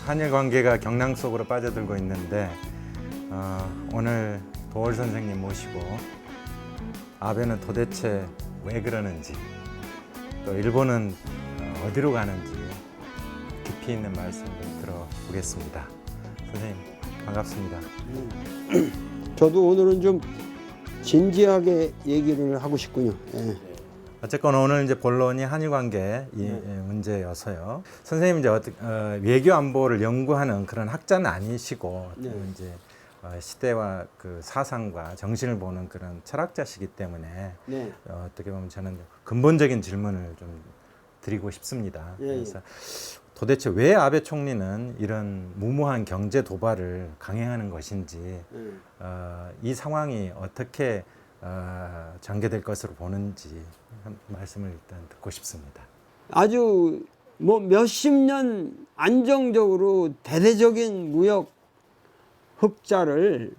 한일 관계가 경랑 속으로 빠져들고 있는데 오늘 도월 선생님 모시고 아베는 도대체 왜 그러는지 또 일본은 어디로 가는지 깊이 있는 말씀 좀 들어보겠습니다. 선생님 반갑습니다. 저도 오늘은 좀 진지하게 얘기를 하고 싶군요. 예. 어쨌건 오늘 이제 본론이 한일 관계 문제여서요. 선생님 이제 외교 안보를 연구하는 그런 학자는 아니시고 이제 시대와 그 사상과 정신을 보는 그런 철학자시기 때문에 어떻게 보면 저는 근본적인 질문을 좀 드리고 싶습니다. 그래서 도대체 왜 아베 총리는 이런 무모한 경제 도발을 강행하는 것인지 이 상황이 어떻게 전개될 것으로 보는지 한 말씀을 일단 듣고 싶습니다. 아주 뭐 몇십 년 안정적으로 대대적인 무역 흑자를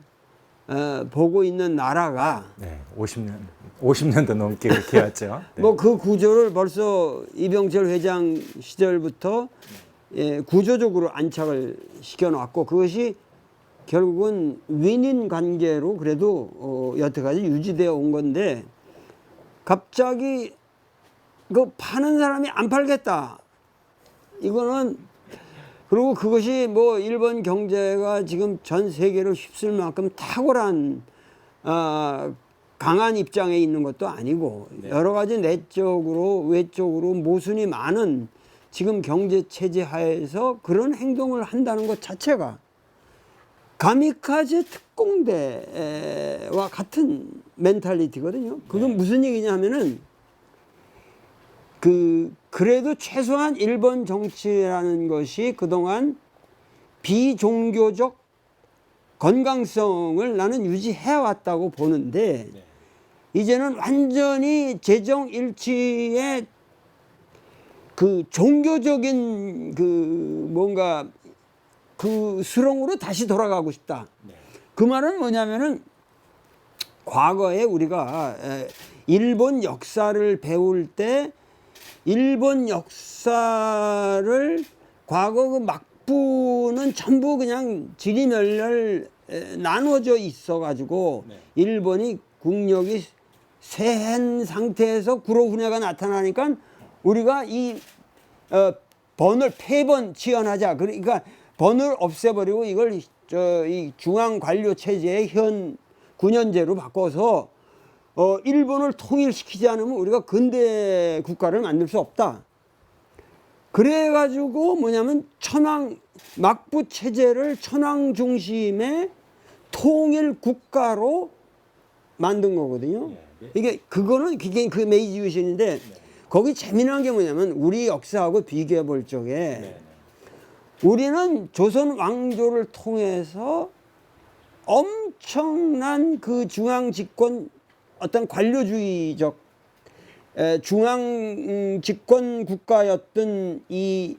보고 있는 나라가 50년도 넘게 그렇게 왔죠. 네. 뭐 그 구조를 벌써 이병철 회장 시절부터 구조적으로 안착을 시켜놨고 그것이 결국은 윈윈 관계로 그래도 여태까지 유지되어 온 건데 갑자기 그 파는 사람이 안 팔겠다. 이거는 그리고 그것이 뭐 일본 경제가 지금 전 세계를 휩쓸 만큼 탁월한 강한 입장에 있는 것도 아니고 여러 가지 내적으로 외적으로 모순이 많은 지금 경제 체제 하에서 그런 행동을 한다는 것 자체가 가미카제 특공대와 같은 멘탈리티거든요. 그건 무슨 얘기냐 하면은 그래도 최소한 일본 정치라는 것이 그동안 비종교적 건강성을 나는 유지해 왔다고 보는데 이제는 완전히 재정 일치의 그 종교적인 그 뭔가 그 수렁으로 다시 돌아가고 싶다. 그 말은 뭐냐면은 과거에 우리가 일본 역사를 배울 때 일본 역사를 과거 그 막부는 전부 그냥 지리멸렬 나눠져 있어 가지고 일본이 국력이 쇠한 상태에서 구로훈회가 나타나니까 우리가 이 번을 폐번 지연하자. 그러니까 번을 없애버리고 이걸 이 중앙 관료 체제의 현 9년제로 바꿔서 일본을 통일시키지 않으면 우리가 근대 국가를 만들 수 없다. 그래가지고 뭐냐면 막부 체제를 천황 중심의 통일 국가로 만든 거거든요. 그거는 그 메이지 유신인데 거기 재미난 게 뭐냐면 우리 역사하고 비교해 볼 적에 우리는 조선 왕조를 통해서 엄청난 그 중앙 집권 어떤 관료주의적 중앙 집권 국가였던 이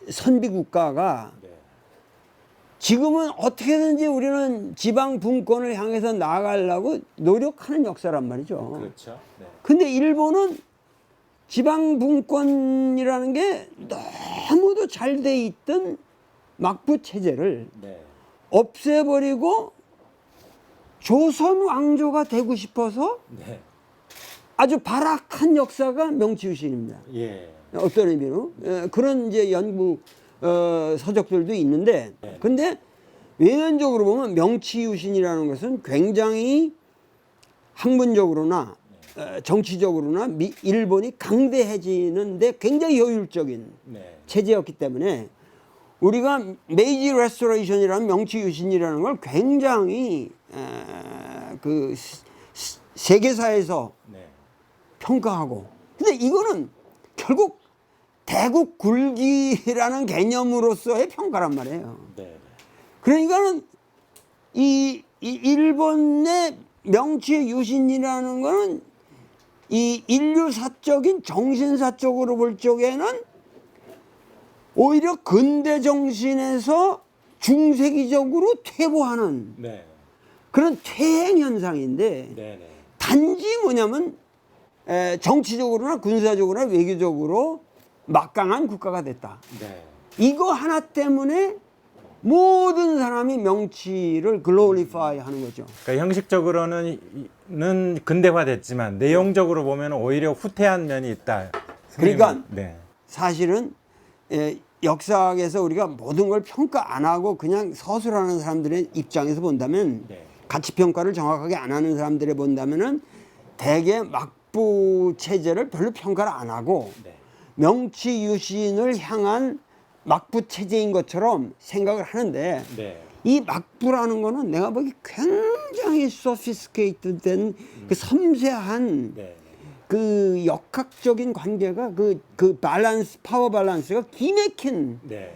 선비 국가가 지금은 어떻게든지 우리는 지방 분권을 향해서 나아가려고 노력하는 역사란 말이죠. 그렇죠. 네. 근데 일본은 지방 분권이라는 게 너무도 잘 돼 있던 막부 체제를 없애버리고 조선 왕조가 되고 싶어서 아주 발악한 역사가 명치유신입니다. 어떤 의미로 그런 이제 연구 서적들도 있는데, 근데 외연적으로 보면 명치유신이라는 것은 굉장히 학문적으로나 정치적으로나 일본이 강대해지는데 굉장히 효율적인 체제였기 때문에 우리가 메이지 레스토레이션이라는 명치유신이라는 걸 굉장히 그 세계사에서 평가하고, 근데 이거는 결국 대국 굴기라는 개념으로서의 평가란 말이에요. 그러니까는 이 일본의 명치의 유신이라는 거는 이 인류사적인 정신사적으로 볼 적에는 오히려 근대 정신에서 중세기적으로 퇴보하는 그런 퇴행 현상인데 단지 뭐냐면 정치적으로나 군사적으로나 외교적으로 막강한 국가가 됐다. 이거 하나 때문에 모든 사람이 명치를 글로리파이 하는 거죠. 그러니까 형식적으로는 근대화됐지만 내용적으로 보면 오히려 후퇴한 면이 있다. 그러니까 네. 사실은 역사학에서 우리가 모든 걸 평가 안 하고 그냥 서술하는 사람들의 입장에서 본다면 네. 가치 평가를 정확하게 안 하는 사람들에 본다면은 대개 막부 체제를 별로 평가를 안 하고 네. 명치 유신을 향한 막부 체제인 것처럼 생각을 하는데 네. 이 막부라는 거는 내가 보기 굉장히 소피스케이트된 그 섬세한 네. 그 역학적인 관계가 그 밸런스 파워 밸런스가 기맥힌 네.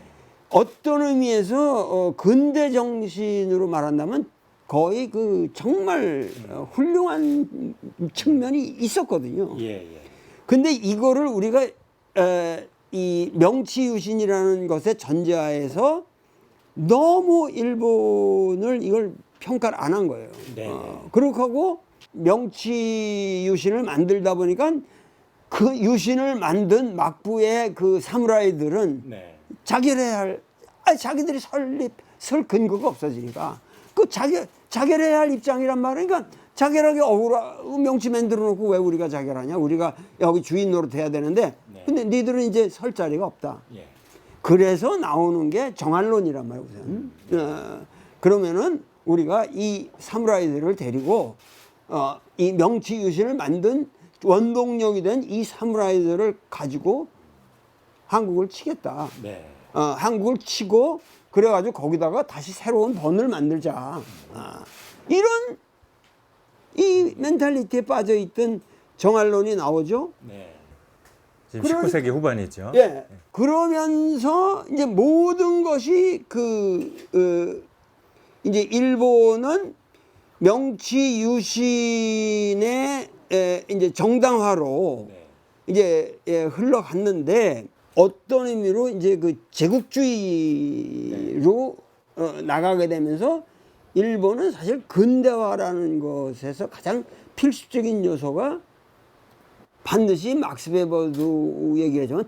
어떤 의미에서 근대 정신으로 말한다면 거의 그 정말 훌륭한 측면이 있었거든요. 예, 예. 근데 이거를 우리가 이 명치유신이라는 것의 전제하에서 너무 일본을 이걸 평가를 안 한 거예요. 네. 그렇게 하고 명치유신을 만들다 보니까 그 유신을 만든 막부의 그 사무라이들은 네. 자결해야 할, 자기들이 설 근거가 없어지니까 그 자결해야 할 입장이란 말이니까 자결하게 명치 만들어 놓고 왜 우리가 자결하냐? 우리가 여기 주인 노릇해야 되는데 네. 근데 니들은 이제 설 자리가 없다. 예. 그래서 나오는 게 정한론이란 말이에요. 우선. 그러면은 우리가 이 사무라이들을 데리고 이 명치 유신을 만든 원동력이 된 이 사무라이들을 가지고 한국을 치겠다. 네. 한국을 치고 그래가지고 거기다가 다시 새로운 번을 만들자. 이런 이 멘탈리티에 빠져 있던 정한론이 나오죠. 네. 지금 19세기 후반이죠. 예. 그러면서 이제 모든 것이 이제 일본은 명치 유신의 이제 정당화로 네. 이제 흘러갔는데 어떤 의미로 이제 그 제국주의로 나가게 되면서 일본은 사실 근대화라는 것에서 가장 필수적인 요소가 반드시 막스 베버도 얘기하지만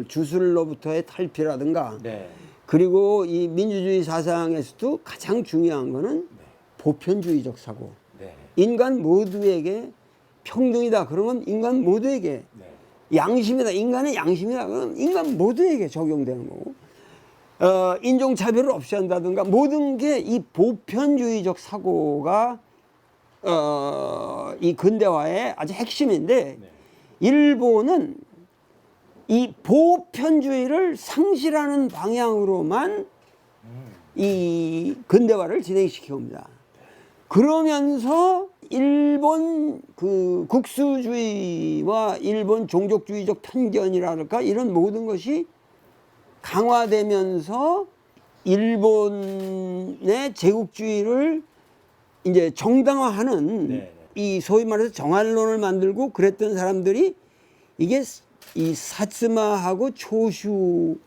주술로부터의 탈피라든가 네. 그리고 이 민주주의 사상에서도 가장 중요한 거는 보편주의적 사고. 네. 인간 모두에게 평등이다. 그러면 인간 모두에게 네. 양심이다. 인간의 양심이다. 그러면 인간 모두에게 적용되는 거고. 인종차별을 없이 한다든가 모든 게 이 보편주의적 사고가 이 근대화의 아주 핵심인데 네. 일본은 이 보편주의를 상실하는 방향으로만 이 근대화를 진행시켜 옵니다. 그러면서 일본 그 국수주의와 일본 종족주의적 편견이랄까 이런 모든 것이 강화되면서 일본의 제국주의를 이제 정당화하는 네. 이 소위 말해서 정한론을 만들고 그랬던 사람들이 이게 이 사츠마하고 초슈의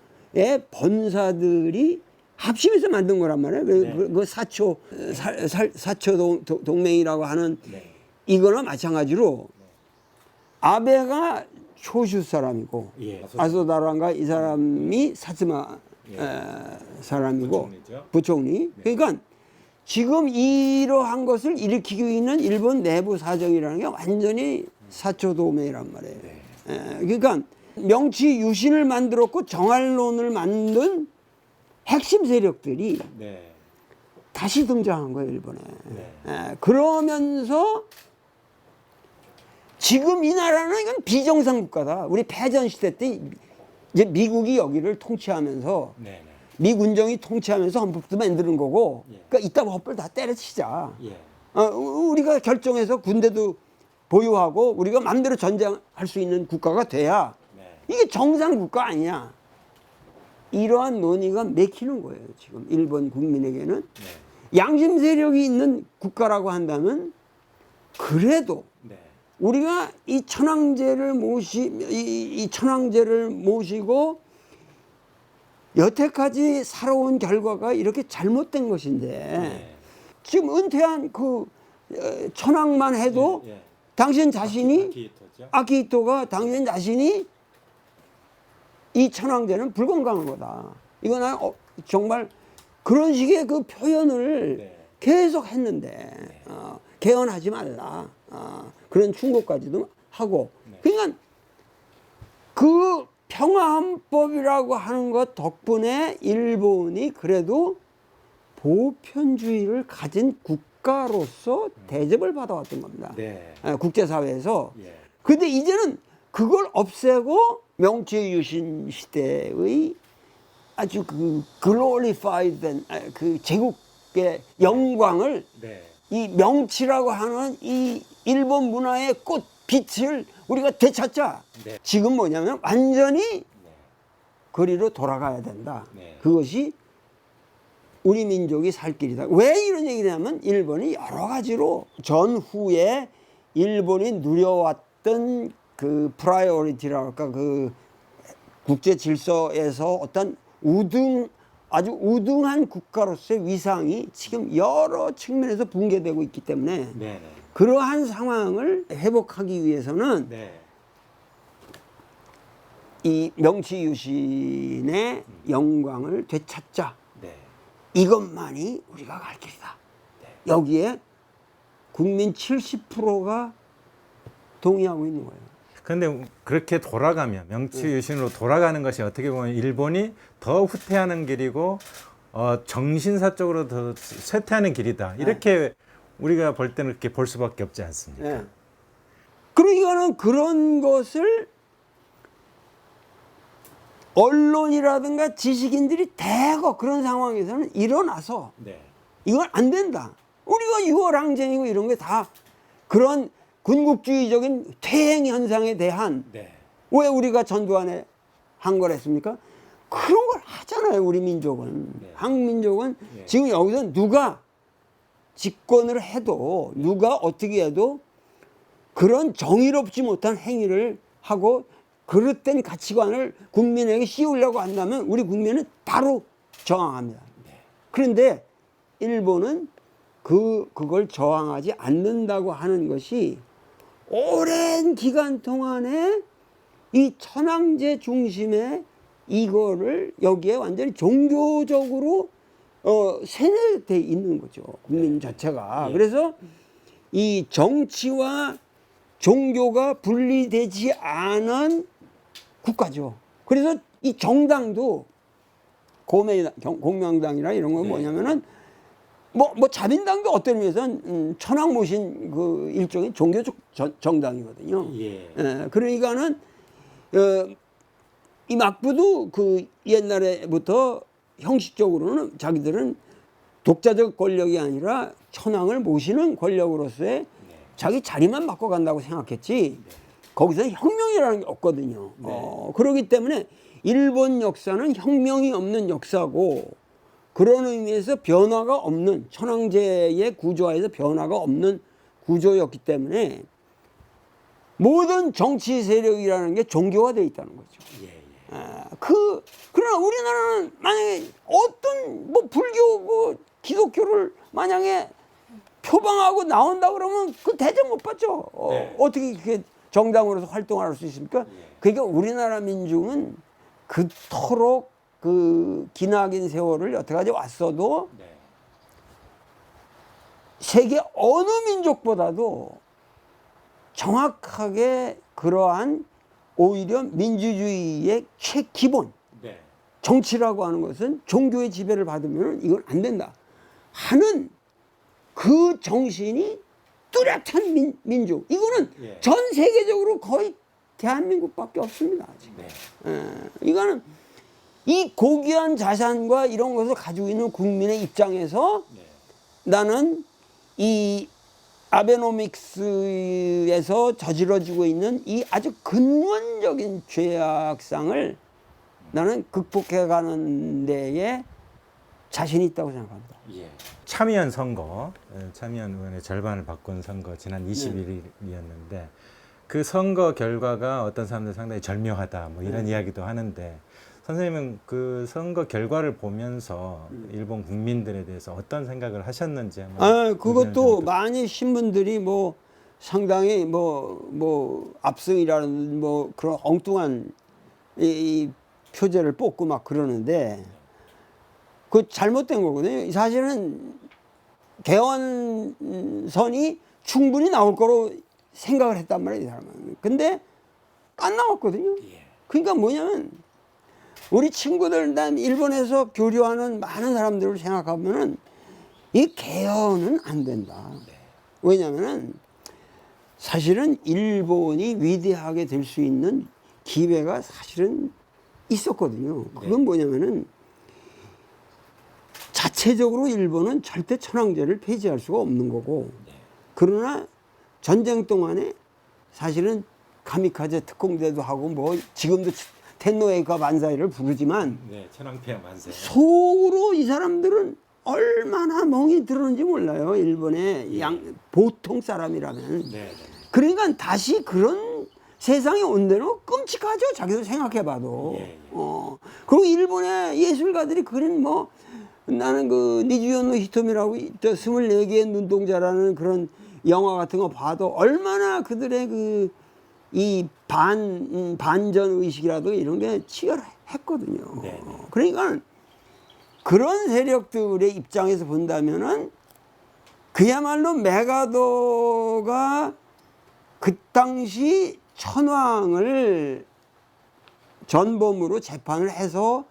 번사들이 합심해서 만든 거란 말이에요. 네. 그 사초 동맹이라고 하는 네. 이거나 마찬가지로 아베가 초슈 사람이고 예. 아소다란가 이 사람이 사츠마 사람이고 부총리. 그러니까 지금 이러한 것을 일으키고 있는 일본 내부 사정이라는 게 완전히 사초동맹이란 말이에요. 그러니까 명치 유신을 만들었고 정한론을 만든 핵심 세력들이 네. 다시 등장한 거예요, 일본에. 네. 그러면서 지금 이 나라는 이건 비정상 국가다. 우리 패전 시대 때 이제 미국이 여기를 통치하면서 네. 미군정이 통치하면서 헌법도 만드는 거고, 예. 그러니까 이따 헌법을 다 때려치자. 예. 우리가 결정해서 군대도 보유하고 우리가 마음대로 전쟁할 수 있는 국가가 돼야 네. 이게 정상 국가 아니냐. 이러한 논의가 맥히는 거예요. 지금 일본 국민에게는. 네. 양심 세력이 있는 국가라고 한다면 그래도 네. 우리가 이 천황제를 모시고 여태까지 살아온 결과가 이렇게 잘못된 것인데 네. 지금 은퇴한 그 천황만 해도 예. 당신 자신이 아키히토죠? 아키히토가 당신 자신이 이 천황제는 불건강한 거다. 이거는 정말 그런 식의 그 표현을 네. 계속 했는데 개헌하지 말라 그런 충고까지도 하고 네. 그러니까 그 평화헌법이라고 하는 것 덕분에 일본이 그래도 보편주의를 가진 국가로서 대접을 받아왔던 겁니다. 네. 국제사회에서. 예. 근데 이제는 그걸 없애고 명치유신 시대의 아주 그 글로리파이드된 그 제국의 영광을 네. 이 명치라고 하는 이 일본 문화의 꽃빛을 우리가 되찾자. 네. 지금 뭐냐면 완전히 네. 거리로 돌아가야 된다. 네. 그것이 우리 민족이 살 길이다. 왜 이런 얘기냐면 일본이 여러 가지로 전후에 일본이 누려왔던 그 프라이오리티라고 할까 그 국제 질서에서 어떤 아주 우등한 국가로서의 위상이 지금 여러 측면에서 붕괴되고 있기 때문에 네. 네. 그러한 상황을 회복하기 위해서는 네. 이 명치유신의 영광을 되찾자. 네. 이것만이 우리가 갈 길이다. 여기에 국민 70%가 동의하고 있는 거예요. 그런데 그렇게 돌아가면 명치유신으로 돌아가는 것이 어떻게 보면 일본이 더 후퇴하는 길이고 정신사적으로 더 쇠퇴하는 길이다. 이렇게 우리가 볼 때는 그렇게 볼 수밖에 없지 않습니까? 예. 그러니까는 그런 것을 언론이라든가 지식인들이 대거 그런 상황에서는 일어나서 네. 이건 안 된다. 우리가 6월 항쟁이고 이런 게 다 그런 군국주의적인 퇴행 현상에 대한 네. 왜 우리가 전두환에 한 거랬습니까? 그런 걸 하잖아요. 우리 민족은. 네. 한민족은 네. 지금 여기서 누가 집권을 해도 누가 어떻게 해도 그런 정의롭지 못한 행위를 하고 그릇된 가치관을 국민에게 씌우려고 한다면 우리 국민은 바로 저항합니다. 그런데 일본은 그걸 저항하지 않는다고 하는 것이 오랜 기간 동안에 이 천황제 중심의 이거를 여기에 완전히 종교적으로 세뇌돼 있는 거죠. 국민 자체가. 예. 그래서 이 정치와 종교가 분리되지 않은 국가죠. 그래서 이 정당도 공명당이나 이런 건 네. 뭐냐면은 뭐 자민당도 어떤 의미에서는 천황 모신 그 일종의 종교적 정당이거든요. 예. 그러니까는 이 막부도 그 옛날에부터 형식적으로는 자기들은 독자적 권력이 아니라 천황을 모시는 권력으로서의 자기 자리만 바꿔간다고 생각했지 거기서 혁명이라는 게 없거든요. 그렇기 때문에 일본 역사는 혁명이 없는 역사고 그런 의미에서 변화가 없는 천황제의 구조화에서 변화가 없는 구조였기 때문에 모든 정치 세력이라는 게 종교화되어 있다는 거죠. 예. 그러나 우리나라는 만약에 어떤 뭐 불교 뭐 기독교를 만약에 표방하고 나온다 그러면 그 대접 못 받죠. 네. 어떻게 그게 정당으로서 활동할 수 있습니까? 그러니까 우리나라 민중은 그토록 그 기나긴 세월을 여태까지 왔어도 네. 세계 어느 민족보다도 정확하게 그러한 오히려 민주주의의 최기본 네. 정치라고 하는 것은 종교의 지배를 받으면 이건 안 된다 하는 그 정신이 뚜렷한 민족. 이거는 예. 전 세계적으로 거의 대한민국밖에 없습니다. 아직. 네. 이거는 이 고귀한 자산과 이런 것을 가지고 있는 국민의 입장에서 네. 나는 이 아베노믹스에서 저질러지고 있는 이 아주 근원적인 죄악상을 나는 극복해가는 데에 자신이 있다고 생각합니다. 예. 참여연 선거, 참여연 의원의 절반을 바꾼 선거 지난 21일이었는데 그 선거 결과가 어떤 사람들 상당히 절묘하다 뭐 이런 이야기도 하는데 선생님은 그 선거 결과를 보면서 일본 국민들에 대해서 어떤 생각을 하셨는지 한번 그것도 많이 신문들이 뭐 상당히 뭐 압승이라는 뭐 그런 엉뚱한 이 표제를 뽑고 막 그러는데 그 잘못된 거거든요. 사실은 개헌선이 충분히 나올 거로 생각을 했단 말이에요, 이 사람은. 근데 안 나왔거든요. 그러니까 뭐냐면 우리 친구들, 난 일본에서 교류하는 많은 사람들을 생각하면은 이 개헌은 안 된다. 왜냐면은 사실은 일본이 위대하게 될 수 있는 기회가 사실은 있었거든요. 그건 뭐냐면은 자체적으로 일본은 절대 천황제를 폐지할 수가 없는 거고, 그러나 전쟁 동안에 사실은 가미카제 특공대도 하고 뭐 지금도 텐노에이카 만사이를 부르지만 네, 천황폐하 만세. 속으로 이 사람들은 얼마나 멍이 들었는지 몰라요. 일본의 보통 사람이라면. 네. 그러니까 다시 그런 세상에 온 데는 끔찍하죠. 자기도 생각해봐도. 그리고 일본의 예술가들이 그린 뭐 나는 그 니주요노 히토미라고 저 24개의 눈동자라는 그런 영화 같은 거 봐도 얼마나 그들의 그 이 반전 의식이라도 이런 게 치열했거든요. 그러니까 그런 세력들의 입장에서 본다면은 그야말로 메가더가 그 당시 천황을 전범으로 재판을 해서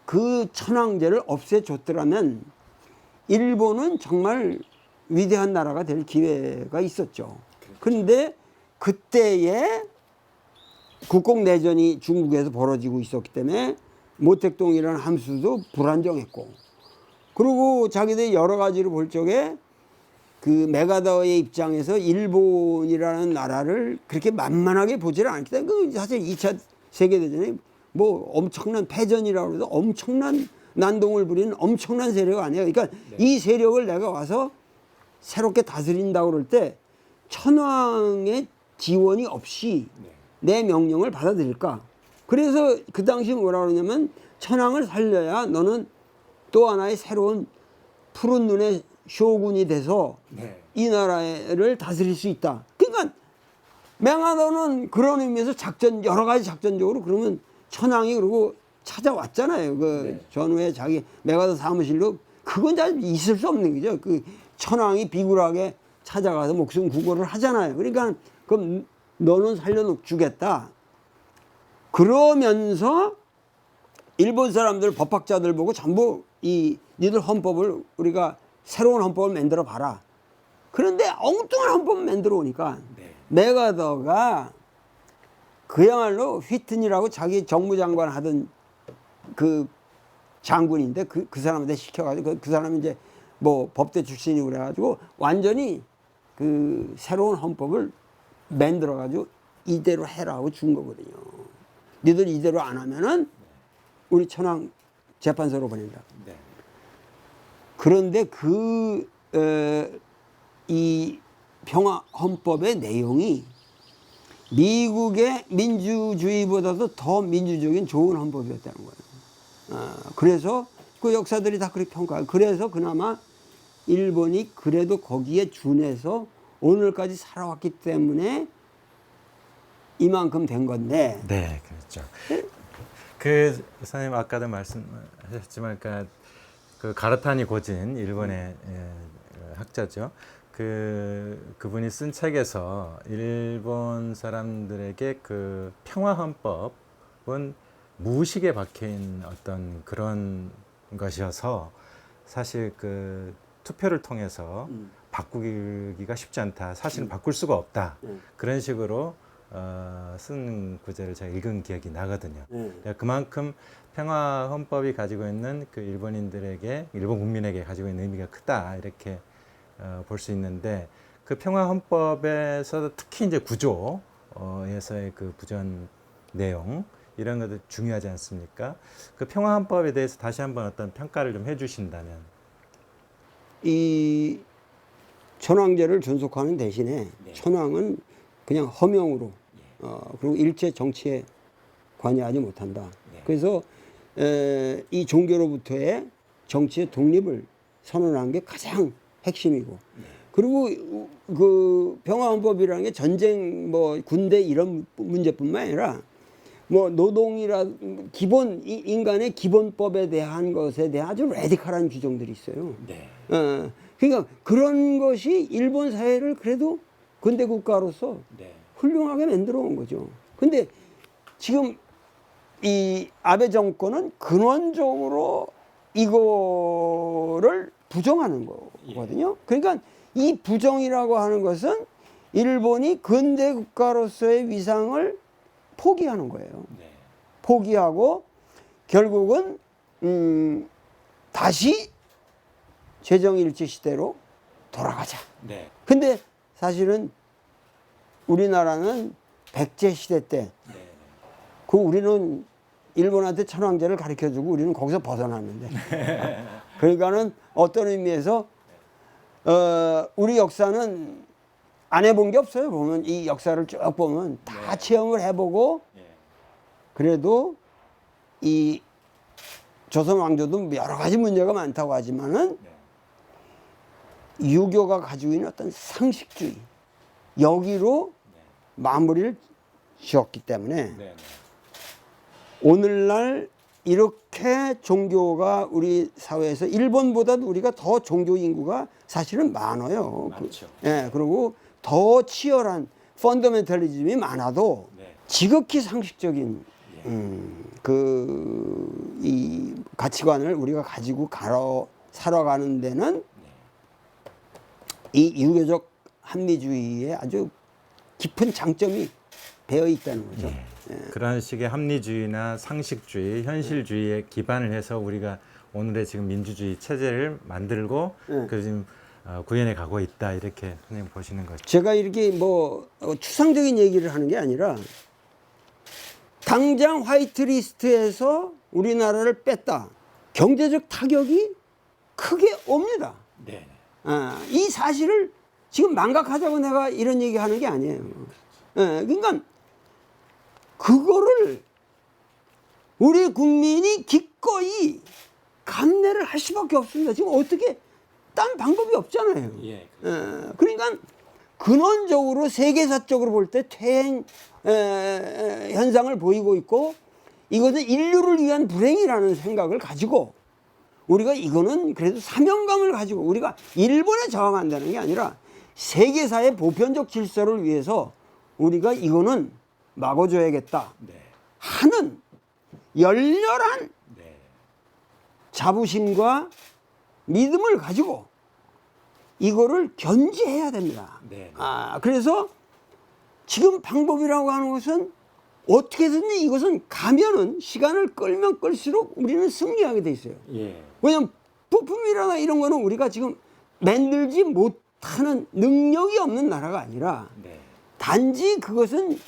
그 천황제를 없애줬더라면 일본은 정말 위대한 나라가 될 기회가 있었죠. 그런데 그때에 국공내전이 중국에서 벌어지고 있었기 때문에 모택동이라는 함수도 불안정했고, 그리고 자기들이 여러 가지로 볼 적에 그 메가더의 입장에서 일본이라는 나라를 그렇게 만만하게 보지를 않기 때문에 그 사실 2차 세계대전에 뭐 엄청난 패전이라고 해도 엄청난 난동을 부리는 엄청난 세력 아니에요. 그러니까 이 세력을 내가 와서 새롭게 다스린다고 그럴 때 천황의 지원이 없이 내 명령을 받아들일까? 그래서 그 당시 뭐라 그러냐면 천황을 살려야 너는 또 하나의 새로운 푸른 눈의 쇼군이 돼서 이 나라를 다스릴 수 있다. 그러니까 메가더는 그런 의미에서 여러 가지 작전적으로 그러면 천황이 그러고 찾아왔잖아요. 그 전후에 자기 메가더 사무실로. 그건 잘 있을 수 없는 거죠. 그 천황이 비굴하게 찾아가서 목숨 구걸을 하잖아요. 그러니까 그럼 너는 살려주겠다. 그러면서 일본 사람들 법학자들 보고 전부 니들 헌법을 우리가 새로운 헌법을 만들어 봐라. 그런데 엉뚱한 헌법을 만들어 오니까 메가더가 그야말로 휘튼이라고 자기 정무장관 하던 그 장군인데 그 사람한테 시켜가지고 그 사람이 이제 뭐 법대 출신이고 그래가지고 완전히 그 새로운 헌법을 만들어가지고 이대로 해라고 준 거거든요. 니들 이대로 안 하면은 우리 천황 재판소로 보낸다. 그런데 이 평화 헌법의 내용이 미국의 민주주의보다도 더 민주적인 좋은 헌법이었다는 거예요. 그래서 그 역사들이 다 그렇게 평가해요. 그래서 그나마 일본이 그래도 거기에 준해서 오늘까지 살아왔기 때문에 이만큼 된 건데. 네, 그렇죠. 그 선생님 아까도 말씀하셨지만, 그러니까 그 가라타니 고진 일본의 학자죠. 그분이 쓴 책에서 일본 사람들에게 그 평화 헌법은 무의식에 박혀있는 어떤 그런 것이어서 사실 그 투표를 통해서 바꾸기가 쉽지 않다. 사실은 바꿀 수가 없다. 그런 식으로 쓴 구절을 제가 읽은 기억이 나거든요. 그만큼 평화 헌법이 가지고 있는 그 일본 국민에게 가지고 있는 의미가 크다. 이렇게 볼 수 있는데, 그 평화 헌법에서 특히 이제 구조에서의 그 부전 내용, 이런 것도 중요하지 않습니까? 그 평화 헌법에 대해서 다시 한번 어떤 평가를 좀 해주신다면. 이 천황제를 존속하는 대신에 천황은 그냥 허명으로 그리고 일체 정치에 관여하지 못한다. 그래서 이 종교로부터의 정치의 독립을 선언한 게 가장 핵심이고, 그리고 그 평화헌법이라는 게 전쟁 뭐 군대 이런 문제뿐만 아니라 뭐 노동이라 기본 인간의 기본법에 대한 것에 대한 아주 레디컬한 규정들이 있어요. 네. 그러니까 그런 것이 일본 사회를 그래도 근대 국가로서 네. 훌륭하게 만들어 온 거죠. 근데 지금 이 아베 정권은 근원적으로 이거를 부정하는 거거든요. 그러니까 이 부정이라고 하는 것은 일본이 근대 국가로서의 위상을 포기하는 거예요. 네. 포기하고 결국은 다시 제정일치 시대로 돌아가자. 네. 근데 사실은 우리나라는 백제 시대 때 네. 그 우리는 일본한테 천황제를 가르쳐주고 우리는 거기서 벗어났는데 그러니까는 어떤 의미에서 우리 역사는 안 해본 게 없어요. 보면 이 역사를 쭉 보면 다 체험을 해보고 예. 그래도 이 조선 왕조도 여러 가지 문제가 많다고 하지만은 네. 유교가 가지고 있는 어떤 상식주의 여기로 네. 마무리를 지었기 때문에 네. 네. 오늘날 이렇게 종교가 우리 사회에서 일본보다도 우리가 더 종교 인구가 사실은 많아요. 많죠. 예, 그리고 더 치열한 펀더멘탈리즘이 많아도 네. 지극히 상식적인 예. 이 가치관을 우리가 가지고 살아가는 데는 네. 이 유교적 합리주의에 아주 깊은 장점이 배어 있다는 거죠. 그런 식의 합리주의나 상식주의, 현실주의에 기반을 해서 우리가 오늘의 지금 민주주의 체제를 만들고 그 지금 구현해 가고 있다 이렇게 선생님 보시는 거죠. 제가 이렇게 뭐 추상적인 얘기를 하는 게 아니라 당장 화이트리스트에서 우리나라를 뺐다. 경제적 타격이 크게 옵니다. 네. 이 사실을 지금 망각하자고 내가 이런 얘기 하는 게 아니에요. 그러니까 그거를 우리 국민이 기꺼이 감내를 할 수밖에 없습니다. 지금 어떻게 딴 방법이 없잖아요. 예. 그러니까 근원적으로 세계사적으로 볼 때 퇴행 현상을 보이고 있고 이것은 인류를 위한 불행이라는 생각을 가지고 우리가 이거는 그래도 사명감을 가지고 우리가 일본에 저항한다는 게 아니라 세계사의 보편적 질서를 위해서 우리가 이거는 막아줘야겠다 네. 하는 열렬한 네. 자부심과 믿음을 가지고 이거를 견지해야 됩니다. 네. 그래서 지금 방법이라고 하는 것은 어떻게든지 이것은 가면은 시간을 끌면 끌수록 우리는 승리하게 돼 있어요. 예. 왜냐면 부품이라나 이런 거는 우리가 지금 만들지 못하는 능력이 없는 나라가 아니라 네. 단지 그것은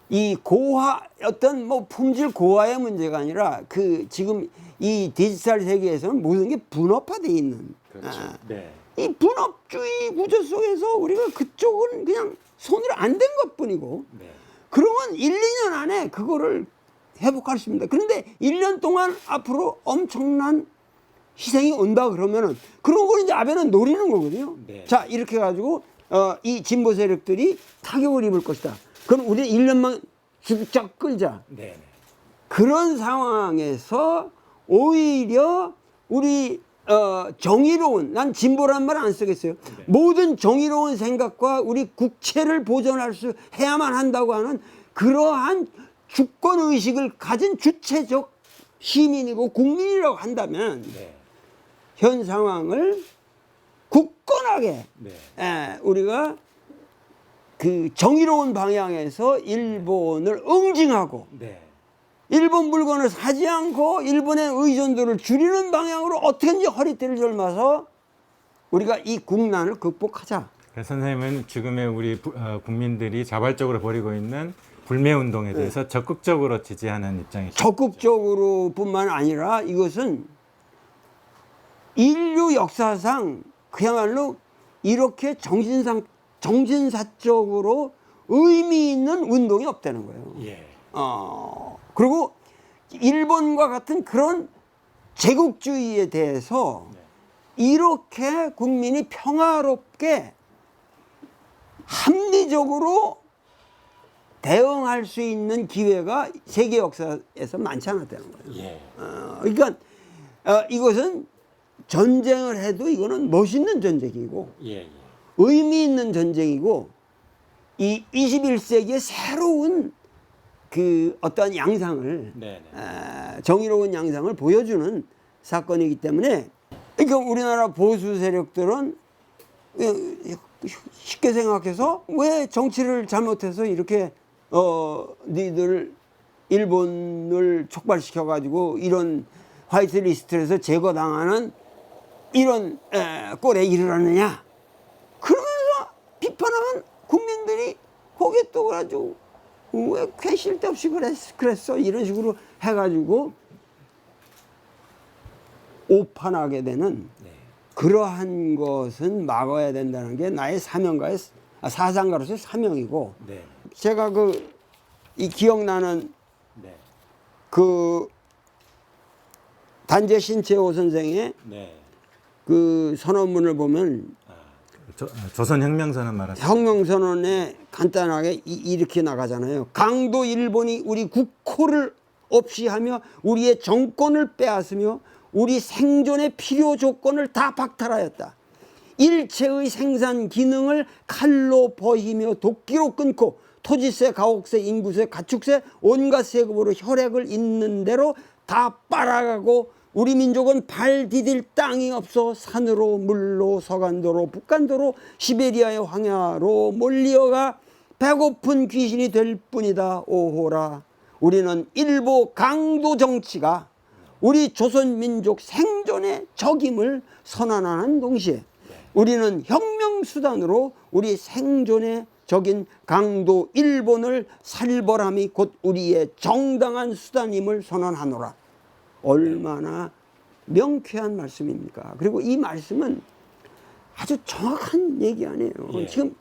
이 고화 어떤 뭐 품질 고화의 문제가 아니라 그 지금 이 디지털 세계에서는 모든 게 분업화돼 있는 그렇죠. 네. 이 분업주의 구조 속에서 우리가 그쪽은 그냥 손을 안 댄 것뿐이고 네. 그러면 1, 2년 안에 그거를 회복할 수 있습니다. 그런데 1년 동안 앞으로 엄청난 희생이 온다 그러면은 그런 걸 이제 아베는 노리는 거거든요. 네. 자, 이렇게 해가지고 이 진보 세력들이 타격을 입을 것이다. 그럼 우리는 1년만 쭉쭉 끌자. 네. 네. 그런 상황에서 오히려 우리 정의로운 난 진보란 말 안 쓰겠어요. 네. 모든 정의로운 생각과 우리 국채를 보존할 수 해야만 한다고 하는 그러한 주권 의식을 가진 주체적 시민이고 국민이라고 한다면 네. 현 상황을 굳건하게 네. 우리가 그 정의로운 방향에서 일본을 응징하고 네. 일본 물건을 사지 않고 일본의 의존도를 줄이는 방향으로 어떻게든지 허리띠를 졸마서 우리가 이 국난을 극복하자. 그래서 선생님은 지금의 우리 국민들이 자발적으로 벌이고 있는 불매운동에 대해서 적극적으로 지지하는 입장이시죠. 적극적으로 뿐만 아니라 이것은 인류 역사상 그야말로 이렇게 정신사적으로 의미 있는 운동이 없다는 거예요. 예. 그리고 일본과 같은 그런 제국주의에 대해서 이렇게 국민이 평화롭게 합리적으로 대응할 수 있는 기회가 세계 역사에서 많지 않았다는 거예요. 예. 그러니까 이것은 전쟁을 해도 이거는 멋있는 전쟁이고 예. 예. 의미 있는 전쟁이고 이 21세기의 새로운 그 어떤 양상을 네. 정의로운 양상을 보여주는 사건이기 때문에 그러니까 우리나라 보수 세력들은 쉽게 생각해서 왜 정치를 잘못해서 이렇게 니들 일본을 촉발시켜 가지고 이런 화이트 리스트에서 제거당하는 이런 꼴에 이르렀느냐 그러면서 비판하면 국민들이 거기에 또 가지고 왜 괜히 데없이 그랬어 이런 식으로 해가지고 오판하게 되는 네. 그러한 것은 막아야 된다는 게 나의 사명가의 사상가로서의 사명이고 네. 제가 이 기억나는 네. 그 단재 신채호 선생의 네. 그 선언문을 보면 조선혁명선언 말하세요. 혁명선언에 간단하게 이렇게 나가잖아요. 강도 일본이 우리 국호를 없이 하며 우리의 정권을 빼앗으며 우리 생존의 필요 조건을 다 박탈하였다. 일체의 생산 기능을 칼로 버히며 도끼로 끊고 토지세, 가옥세, 인구세, 가축세, 온갖 세금으로 혈액을 있는 대로 다 빨아가고 우리 민족은 발 디딜 땅이 없어 산으로 물로 서간도로 북간도로 시베리아의 황야로 몰리어가 배고픈 귀신이 될 뿐이다. 오호라. 우리는 일부 강도 정치가 우리 조선 민족 생존의 적임을 선언하는 동시에 우리는 혁명 수단으로 우리 생존의 적인 강도 일본을 살벌함이 곧 우리의 정당한 수단임을 선언하노라. 얼마나 명쾌한 말씀입니까? 그리고 이 말씀은 아주 정확한 얘기 아니에요. 예. 지금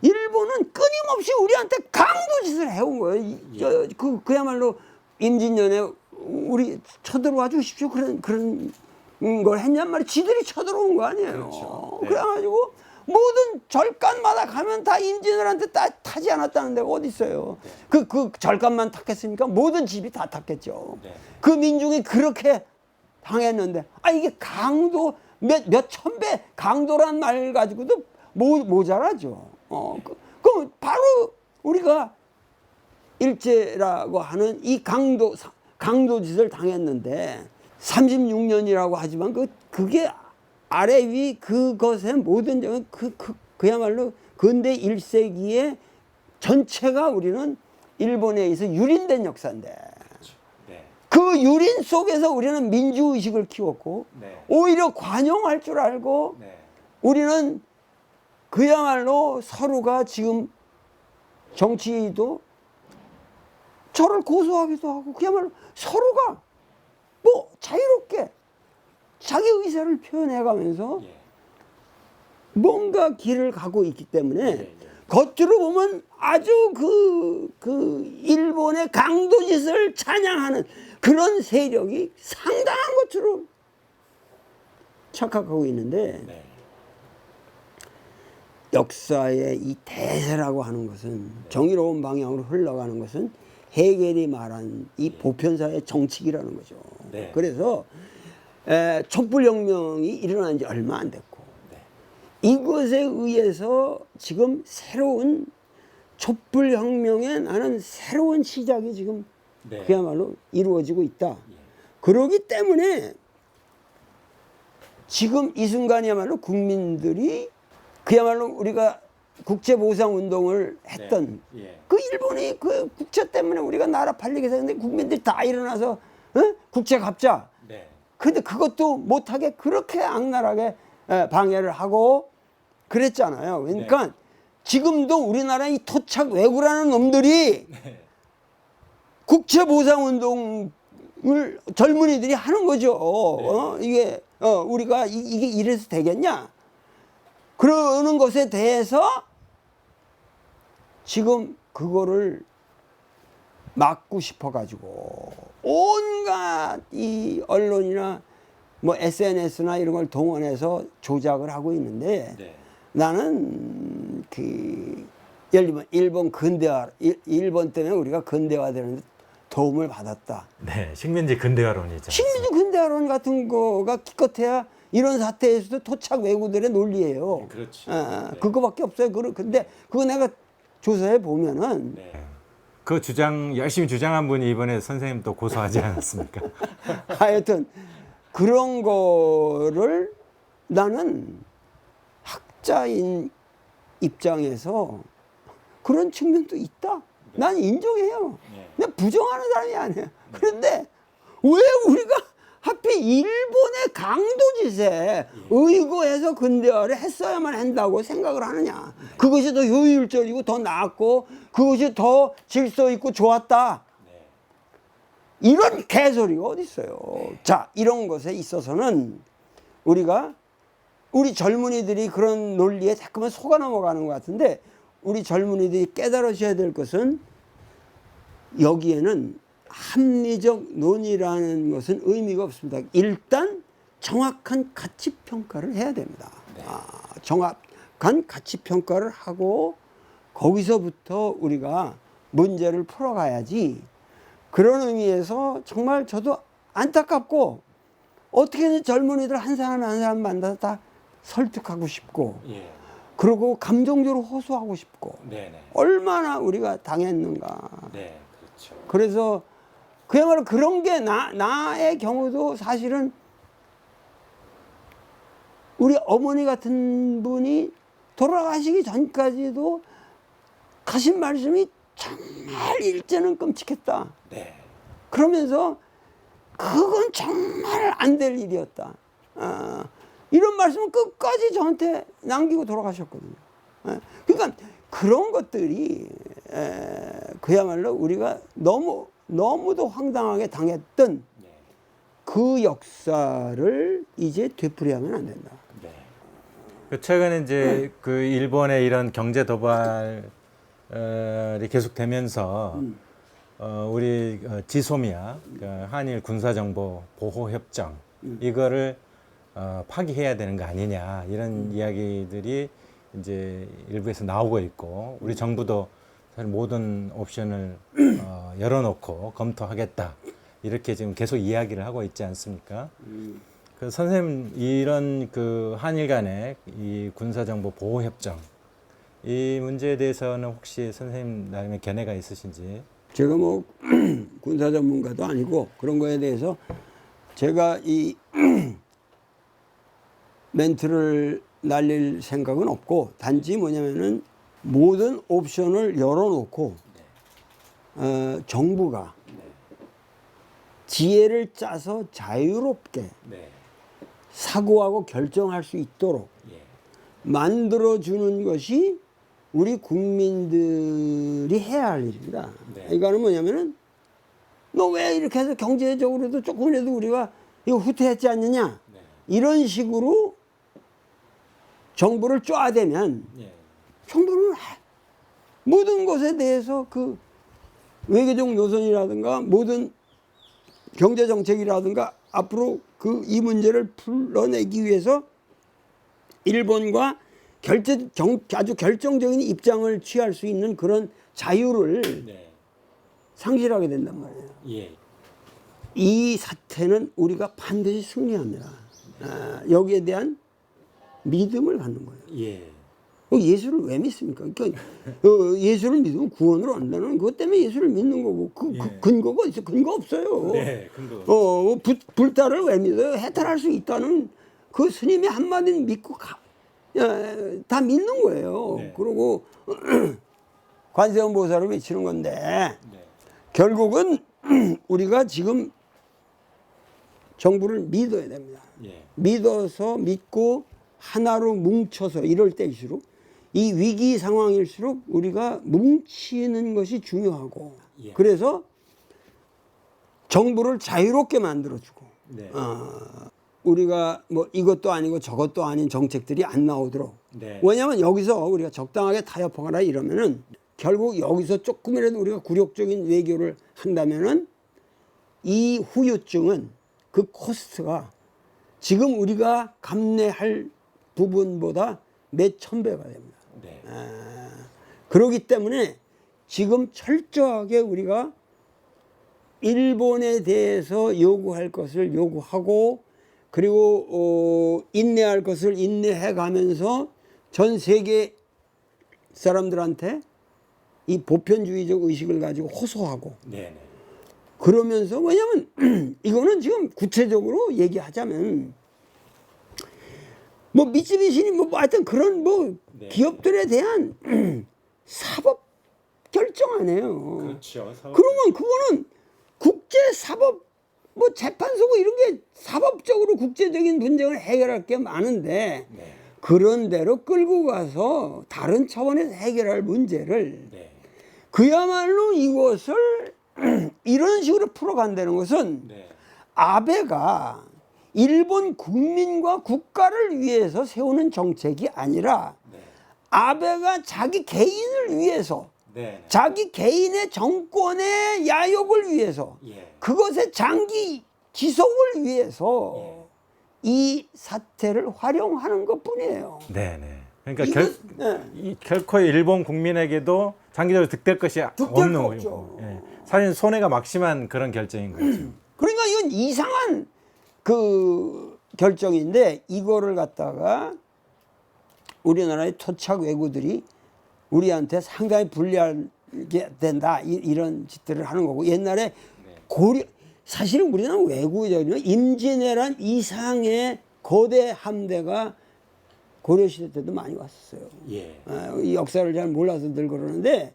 일본은 끊임없이 우리한테 강도짓을 해온 거예요. 그야말로 임진년에 우리 쳐들어와 주십시오. 그런 걸 했냔 말이에요. 지들이 쳐들어온 거 아니에요. 그렇죠. 네. 그래가지고 모든 절간마다 가면 다 임진왜란한테 타지 않았다는 데가 어디 있어요. 그 절간만 탔겠습니까? 모든 집이 다 탔겠죠. 네. 그 민중이 그렇게 당했는데 이게 강도 몇 천배 강도란 말 가지고도 모자라죠. 그럼 바로 우리가 일제라고 하는 이 강도짓을 당했는데 36년이라고 하지만 그게 아래 위 그것의 모든 점은 그야말로 근대 1세기의 전체가 우리는 일본에 의해서 유린된 역사인데 네. 그 유린 속에서 우리는 민주의식을 키웠고 네. 오히려 관용할 줄 알고 네. 우리는 그야말로 서로가 지금 정치도 저를 고소하기도 하고 그야말로 서로가 뭐 자유롭게 자기 의사를 표현해가면서 예. 뭔가 길을 가고 있기 때문에 예. 겉으로 보면 아주 그 일본의 강도짓을 찬양하는 그런 세력이 상당한 것처럼 착각하고 있는데 네. 역사의 이 대세라고 하는 것은 정의로운 방향으로 흘러가는 것은 헤겔이 말한 이 보편사의 정치기라는 거죠. 네. 그래서 촛불혁명이 일어난 지 얼마 안 됐고 네. 이것에 의해서 지금 새로운 촛불혁명에 나는 새로운 시작이 지금 네. 그야말로 이루어지고 있다. 그러기 때문에 지금 이 순간이야말로 국민들이 그야말로 우리가 국제보상운동을 했던 예. 그 일본이 그 국채 때문에 우리가 나라 팔리게 됐는데 국민들이 다 일어나서 국채 갚자. 네. 근데 그것도 못하게 그렇게 악랄하게 방해를 하고 그랬잖아요. 그러니까 네. 지금도 우리나라 이 토착 왜구라는 놈들이 네. 국채보상운동을 젊은이들이 하는 거죠. 네. 이게 우리가 이게 이래서 되겠냐? 그러는 것에 대해서 지금 그거를 막고 싶어 가지고 온갖 이 언론이나 뭐 SNS나 이런 걸 동원해서 조작을 하고 있는데 네. 나는 그 예를 들면 일본 근대화, 일본 때문에 우리가 근대화되는데 도움을 받았다. 네, 식민지 근대화론이죠. 식민지 근대화론 같은 거가 기껏해야 이런 사태에서도 토착 왜구들의 논리예요. 그렇죠. 네. 그거밖에 없어요. 근데 그거 내가 조사해 보면은 네. 그 주장 열심히 주장한 분이 이번에 선생님 또 고소하지 않았습니까? 하여튼 그런 거를 나는 학자인 입장에서 그런 측면도 있다. 난 인정해요. 네. 내가 부정하는 사람이 아니에요. 그런데 왜 우리가 하필 일본의 강도짓에 의거해서 근대화를 했어야만 한다고 생각을 하느냐. 그것이 더 효율적이고 더 나았고 그것이 더 질서 있고 좋았다. 네. 이런 개소리가 어디 있어요. 자, 이런 것에 있어서는 우리 젊은이들이 그런 논리에 자꾸만 속아 넘어가는 것 같은데 우리 젊은이들이 깨달으셔야 될 것은 여기에는 합리적 논의라는 것은 의미가 없습니다. 일단 정확한 가치 평가를 해야 됩니다. 네. 정확한 가치 평가를 하고 거기서부터 우리가 문제를 풀어가야지. 그런 의미에서 정말 저도 안타깝고 어떻게든 젊은이들 한 사람 한 사람 만나서 다 설득하고 싶고 예. 그리고 감정적으로 호소하고 싶고 네네. 얼마나 우리가 당했는가. 네, 그렇죠. 그래서 그야말로 그런 게 나의 경우도 사실은 우리 어머니 같은 분이 돌아가시기 전까지도 하신 말씀이 정말 일제는 끔찍했다. 네. 그러면서 그건 정말 안 될 일이었다. 이런 말씀을 끝까지 저한테 남기고 돌아가셨거든요. 그러니까 그런 것들이 그야말로 우리가 너무도 황당하게 당했던 네. 그 역사를 이제 되풀이하면 안 된다. 네. 그 최근에 이제 그 일본의 이런 경제 도발이 계속되면서 우리 지소미아 그 한일 군사정보 보호 협정 이거를 파기해야 되는 거 아니냐 이런 이야기들이 이제 일부에서 나오고 있고 우리 정부도 사실 모든 옵션을 열어놓고 검토하겠다 이렇게 지금 계속 이야기를 하고 있지 않습니까? 그 선생님 이런 그 한일 간의 이 군사정보 보호 협정 이 문제에 대해서는 혹시 선생님 나름의 견해가 있으신지? 제가 뭐 군사 전문가도 아니고 그런 거에 대해서 제가 이 멘트를 날릴 생각은 없고 단지 뭐냐면은 모든 옵션을 열어놓고 정부가 지혜를 짜서 자유롭게 네. 사고하고 결정할 수 있도록 예. 만들어주는 것이 우리 국민들이 해야 할 일입니다. 네. 이거는 뭐냐면은 너 왜 이렇게 해서 경제적으로도 조금이라도 우리가 이거 후퇴했지 않느냐 네. 이런 식으로 정부를 쪼아대면 예. 정부는 모든 것에 대해서 그 외교적 노선이라든가 모든 경제 정책이라든가 앞으로 그 이 문제를 풀어내기 위해서 일본과 아주 결정적인 입장을 취할 수 있는 그런 자유를 네. 상실하게 된단 말이에요. 예. 이 사태는 우리가 반드시 승리합니다. 여기에 대한 믿음을 갖는 거예요. 예. 예수를 왜 믿습니까? 그러니까 예수를 믿으면 구원을 얻는다는 그것 때문에 예수를 믿는 거고 그 근거가 있어? 근거 없어요. 네, 근거. 불타를 왜 믿어요? 해탈할 수 있다는 그 스님의 한마디는 믿고 다 믿는 거예요. 네. 그리고 관세음 보살을 외치는 건데 네. 결국은 우리가 지금 정부를 믿어야 됩니다. 예. 믿어서 믿고 하나로 뭉쳐서 이럴 때일수록 이 위기 상황일수록 우리가 뭉치는 것이 중요하고 예. 그래서 정부를 자유롭게 만들어주고 네. 우리가 뭐 이것도 아니고 저것도 아닌 정책들이 안 나오도록 네. 왜냐하면 여기서 우리가 적당하게 타협하거나 이러면은 결국 여기서 조금이라도 우리가 굴욕적인 외교를 한다면은 이 후유증은 그 코스트가 지금 우리가 감내할 부분보다 몇 천 배가 됩니다. 네. 그렇기 때문에 지금 철저하게 우리가 일본에 대해서 요구할 것을 요구하고 그리고 인내할 것을 인내해 가면서 전 세계 사람들한테 이 보편주의적 의식을 가지고 호소하고 네네. 그러면서 왜냐면 이거는 지금 구체적으로 얘기하자면 뭐 미쓰비시니 뭐 하여튼 그런 뭐 네. 기업들에 대한 사법 결정 안 해요. 그렇죠. 그러면 그거는 국제사법 뭐 재판소고 이런 게 사법적으로 국제적인 분쟁을 해결할 게 많은데 네. 그런 대로 끌고 가서 다른 차원에서 해결할 문제를 네. 그야말로 이것을 이런 식으로 풀어간다는 것은 네. 아베가 일본 국민과 국가를 위해서 세우는 정책이 아니라 네. 아베가 자기 개인을 위해서 네. 자기 개인의 정권의 야욕을 위해서 예. 그것의 장기 지속을 위해서 이 사태를 활용하는 것뿐이에요. 네네. 그러니까 네. 결코 일본 국민에게도 장기적으로 득될 것이 없는 거 거고, 없죠. 예. 사실 손해가 막심한 그런 결정인 거죠. 그러니까 이건 이상한 그 결정인데 이거를 갖다가 우리나라의 토착 외구들이 우리한테 상당히 불리하게 된다 이런 짓들을 하는 거고 옛날에 고려 사실은 우리나라 외구적이면 임진왜란 이상의 거대 함대가 고려시대 때도 많이 왔었어요. 예. 이 역사를 잘 몰라서들 그러는데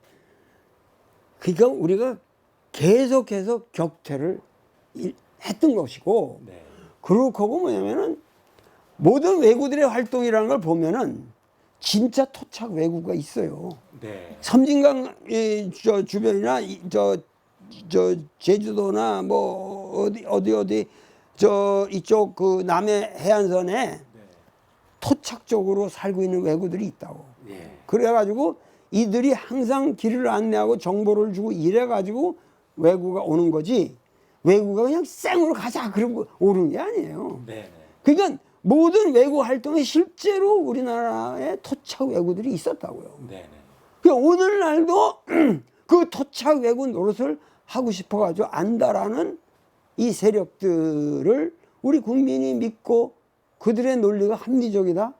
그러니까 우리가 계속해서 격퇴를 했던 것이고 네. 그렇고 뭐냐면은 모든 외구들의 활동이라는 걸 보면은 진짜 토착 외구가 있어요. 네. 섬진강 저 주변이나 저 제주도나 뭐 어디 저 이쪽 그 남해 해안선에 네. 토착적으로 살고 있는 외구들이 있다고. 예. 그래가지고 이들이 항상 길을 안내하고 정보를 주고 이래가지고 외구가 오는 거지. 외구가 그냥 생으로 가자 그러고 오는 게 아니에요. 네. 그러니까 모든 외구 활동에 실제로 우리나라에 토착 외구들이 있었다고요. 네. 그러니까 오늘날도 그 토착 외구 노릇을 하고 싶어가지고 안다라는 이 세력들을 우리 국민이 믿고 그들의 논리가 합리적이다,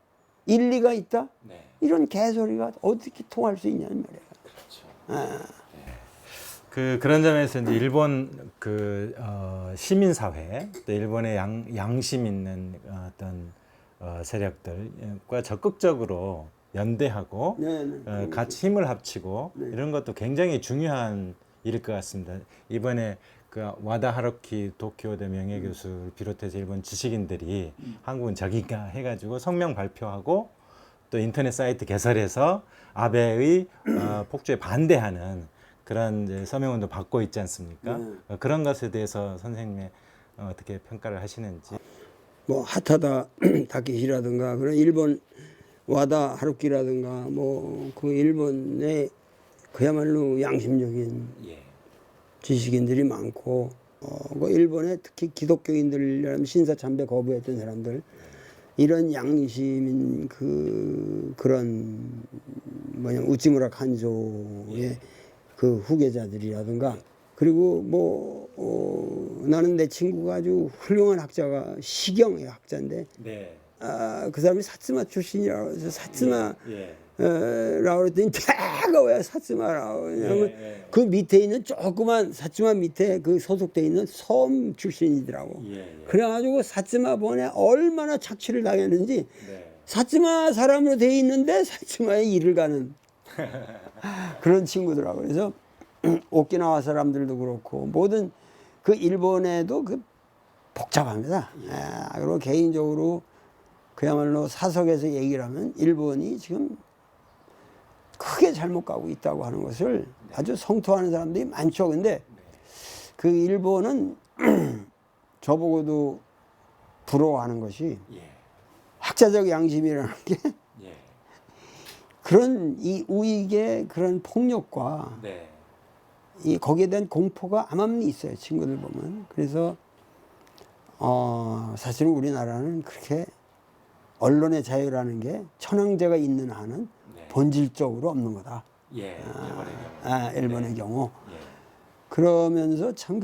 일리가 있다, 네. 이런 개소리가 어떻게 통할 수 있냐는 말이에요. 그렇죠. 그런 점에서 이제 일본 시민 사회, 또 일본의 양심 있는 어떤 세력들과 적극적으로 연대하고 네. 같이 힘을 합치고 이런 것도 굉장히 중요한 일일 것 같습니다. 이번에 그 와다 하루키 도쿄대 명예교수를 비롯해서 일본 지식인들이 한국은 적인가 해가지고 성명 발표하고 또 인터넷 사이트 개설해서 아베의 폭주에 반대하는 그런 이제 서명운도 받고 있지 않습니까? 그런 것에 대해서 선생님의 어떻게 평가를 하시는지. 뭐 하타다 다케시라든가 그런 일본 와다 하루키라든가 뭐 그 일본의 그야말로 양심적인 예. 지식인들이 많고 그 일본의 특히 기독교인들이라면 신사참배 거부했던 사람들 이런 양심인 그런 우찌무라 간조의 그 후계자들이라든가 그리고 나는 내 친구가 아주 훌륭한 학자가 시경의 학자인데 네. 그 사람이 사츠마 출신이라고 해서 사츠마 예. 라고 그랬더니 대가 왜 사츠마라고 왜냐면 예. 그 밑에 있는 조그만 사츠마 밑에 그 소속돼 있는 섬 출신이더라고. 예. 그래가지고 사츠마 본에 얼마나 착취를 당했는지 네. 사츠마 사람으로 돼 있는데 사츠마에 일을 가는 그런 친구더라고. 그래서 오키나와 사람들도 그렇고 모든 그 일본에도 그 복잡합니다. 그리고 개인적으로 그야말로 사석에서 얘기를 하면 일본이 지금 크게 잘못 가고 있다고 하는 것을 아주 성토하는 사람들이 많죠. 근데 그 일본은 저보고도 부러워하는 것이 예. 학자적 양심이라는 게 예. 그런 이 우익의 그런 폭력과 네. 이 거기에 대한 공포가 암암리 있어요. 친구들 보면. 그래서 사실은 우리나라는 그렇게 언론의 자유라는 게 천황제가 있는 한은 네. 본질적으로 없는 거다. 예, 일본의 경우. 일본의 경우. 예, 그러면서 참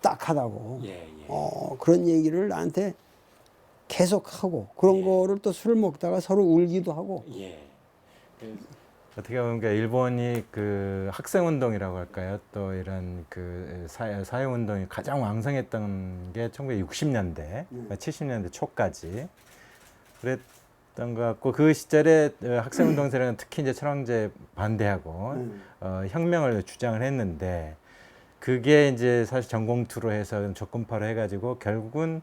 딱하다고 예, 예. 그런 얘기를 나한테 계속 하고 그런 거를 또 술을 먹다가 서로 울기도 하고. 예. 어떻게 보면 그러니까 일본이 그 학생 운동이라고 할까요? 또 이런 그 사회 운동이 가장 왕성했던 게 1960년대, 70년대 초까지 그랬던 것 같고 그 시절에 학생 운동 세력은 특히 이제 천황제 반대하고 혁명을 주장을 했는데 그게 이제 사실 전공투로 해서 조건파로 해가지고 결국은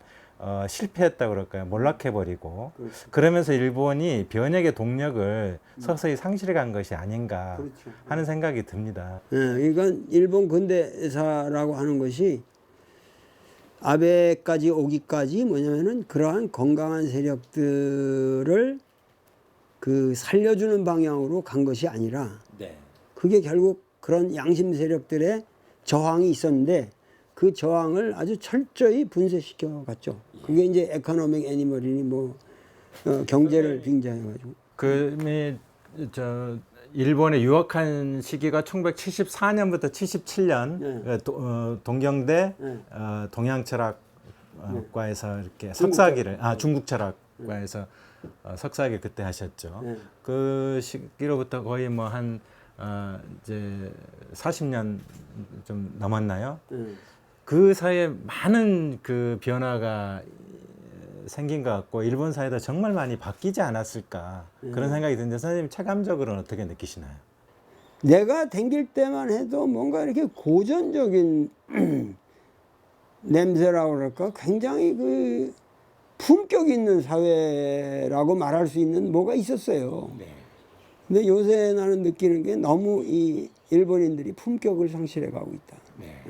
실패했다고 그럴까요? 몰락해버리고 그러면서 일본이 변혁의 동력을 서서히 상실해 간 것이 아닌가 하는 생각이 듭니다. 그러니까 일본 근대사라고 하는 것이 아베까지 오기까지 뭐냐면은 그러한 건강한 세력들을 살려주는 방향으로 간 것이 아니라 네. 그게 결국 그런 양심 세력들의 저항이 있었는데 그 저항을 아주 철저히 분쇄시켜 갔죠. 그게 이제 에코노믹 애니멀이니 경제를 빙자해가지고. 그 일본에 유학한 시기가 1974년부터 77년 동경대 동양철학과에서 이렇게 석사학위를 중국철학과에서 석사학위 그때 하셨죠. 그 시기로부터 거의 이제 40년 좀 넘었나요? 그 사이에 많은 그 변화가 생긴 것 같고 일본 사회도 정말 많이 바뀌지 않았을까 그런 생각이 드는데 선생님 체감적으로는 어떻게 느끼시나요? 내가 댕길 때만 해도 뭔가 이렇게 고전적인 냄새라고 그럴까 굉장히 품격 있는 사회라고 말할 수 있는 뭐가 있었어요. 네. 근데 요새 나는 느끼는 게 너무 이 일본인들이 품격을 상실해 가고 있다. 네.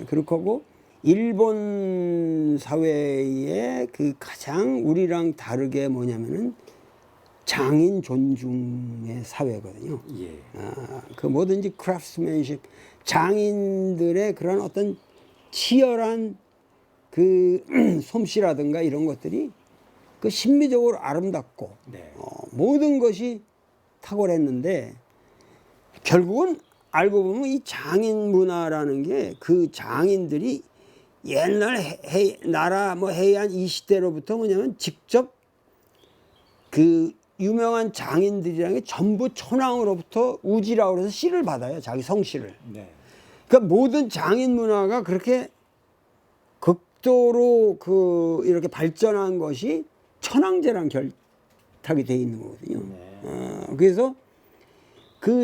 그렇고 일본 사회의 가장 우리랑 다르게 뭐냐면은 장인 존중의 사회거든요. 예. 뭐든지 크래프트맨십, 장인들의 그런 어떤 치열한 솜씨라든가 이런 것들이 심미적으로 아름답고 네. 모든 것이 탁월했는데 결국은 알고 보면 이 장인 문화라는 게 장인들이 옛날 나라 해안 이 시대로부터 뭐냐면 직접 유명한 장인들이라는 게 전부 천황으로부터 우지라고 해서 씨를 받아요. 자기 성씨를. 네. 그러니까 모든 장인 문화가 그렇게 극도로 이렇게 발전한 것이 천황제랑 결탁이 돼 있는 거거든요. 그래서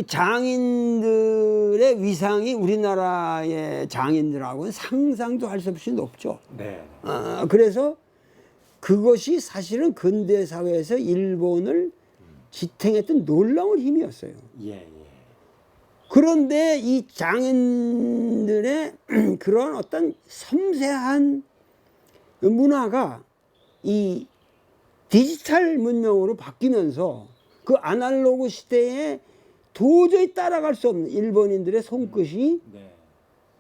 장인들의 위상이 우리나라의 장인들하고는 상상도 할 수 없이 높죠. 네. 그래서 그것이 사실은 근대 사회에서 일본을 지탱했던 놀라운 힘이었어요. 예, 예. 그런데 이 장인들의 그런 어떤 섬세한 문화가 이 디지털 문명으로 바뀌면서 아날로그 시대에 도저히 따라갈 수 없는 일본인들의 손끝이 네.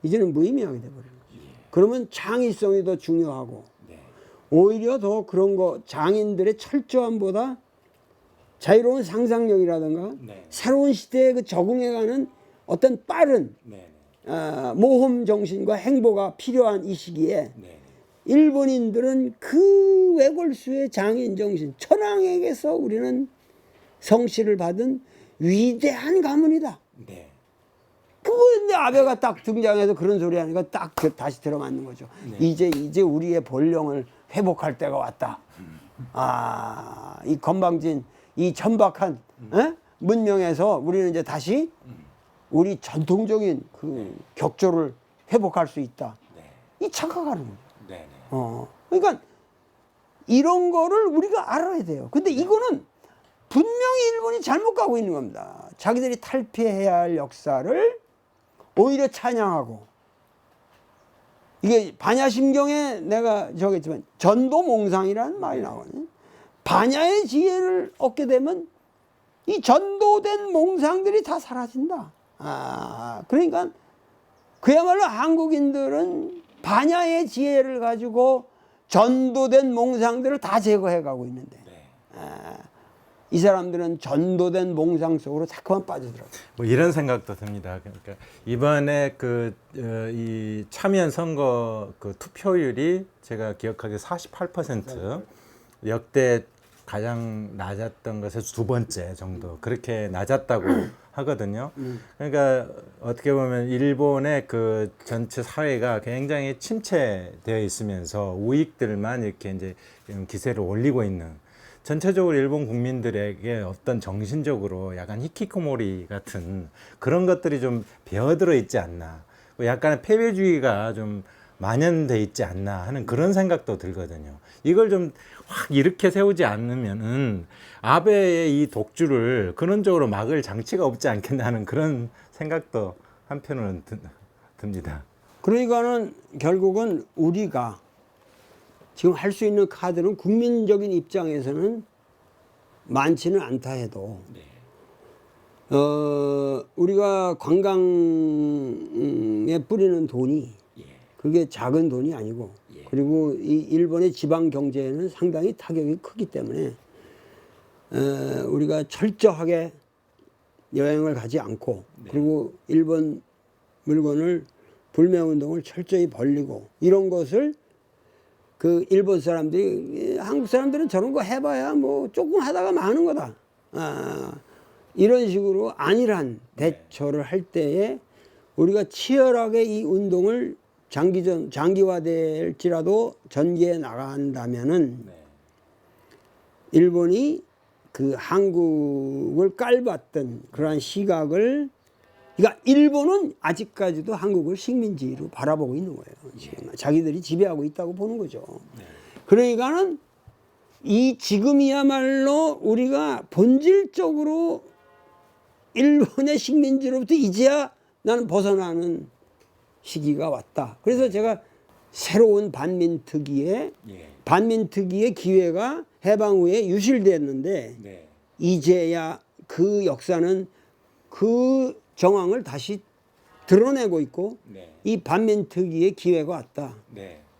이제는 무의미하게 돼버리는 거죠. 그러면 창의성이 더 중요하고 네. 오히려 더 그런 장인들의 철저함보다 자유로운 상상력이라든가 네. 새로운 시대에 적응해가는 어떤 빠른 네. 모험 정신과 행보가 필요한 이 시기에 네. 일본인들은 외골수의 장인 정신, 천황에게서 우리는 성씨를 받은 위대한 가문이다. 네. 그런데 아베가 딱 등장해서 그런 소리 하니까 딱 다시 들어맞는 거죠. 네. 이제 우리의 본령을 회복할 때가 왔다. 이 건방진, 이 천박한 문명에서 우리는 이제 다시 우리 전통적인 격조를 회복할 수 있다. 네. 이 착각하는 거죠. 네. 그러니까 이런 거를 우리가 알아야 돼요. 근데 이거는 분명히 일본이 잘못 가고 있는 겁니다. 자기들이 탈피해야 할 역사를 오히려 찬양하고 이게 반야심경에 내가 저기지만 전도몽상이라는 말이 나오거든요. 반야의 지혜를 얻게 되면 이 전도된 몽상들이 다 사라진다. 그러니까 그야말로 한국인들은 반야의 지혜를 가지고 전도된 몽상들을 다 제거해 가고 있는데 이 사람들은 전도된 몽상 속으로 자꾸만 빠지더라고요. 뭐 이런 생각도 듭니다. 그러니까 이번에 이 참여 선거 그 투표율이 제가 기억하기에 48% 역대 가장 낮았던 것에서 두 번째 정도 그렇게 낮았다고 하거든요. 그러니까 어떻게 보면 일본의 그 전체 사회가 굉장히 침체되어 있으면서 우익들만 이렇게 이제 기세를 올리고 있는, 전체적으로 일본 국민들에게 어떤 정신적으로 약간 히키코모리 같은 그런 것들이 좀 배어들어 있지 않나, 약간의 패배주의가 좀 만연돼 있지 않나 하는 그런 생각도 들거든요. 이걸 좀 확 이렇게 세우지 않으면은 아베의 이 독주를 근원적으로 막을 장치가 없지 않겠나 하는 그런 생각도 한편으로는 듭니다. 그러니까는 결국은 우리가 지금 할 수 있는 카드는 국민적인 입장에서는 많지는 않다 해도 우리가 관광에 뿌리는 돈이 그게 작은 돈이 아니고, 그리고 이 일본의 지방 경제에는 상당히 타격이 크기 때문에 우리가 철저하게 여행을 가지 않고, 그리고 일본 물건을 불매운동을 철저히 벌리고, 이런 것을 그 일본 사람들이, 한국 사람들은 저런 거 해봐야 뭐 조금 하다가 마는 거다, 이런 식으로 안일한 대처를 할 때에 우리가 치열하게 이 운동을 장기화될지라도 전개해 나간다면은 일본이 그 한국을 깔봤던 그러한 시각을, 그러니까 일본은 아직까지도 한국을 식민지로 바라보고 있는 거예요. 지금 자기들이 지배하고 있다고 보는 거죠. 그러니까는 이 지금이야말로 우리가 본질적으로 일본의 식민지로부터 이제야 나는 벗어나는 시기가 왔다. 그래서 제가 새로운 반민특위의 기회가 해방 후에 유실됐는데 이제야 그 역사는 그 정황을 다시 드러내고 있고, 이 반민특위의 기회가 왔다.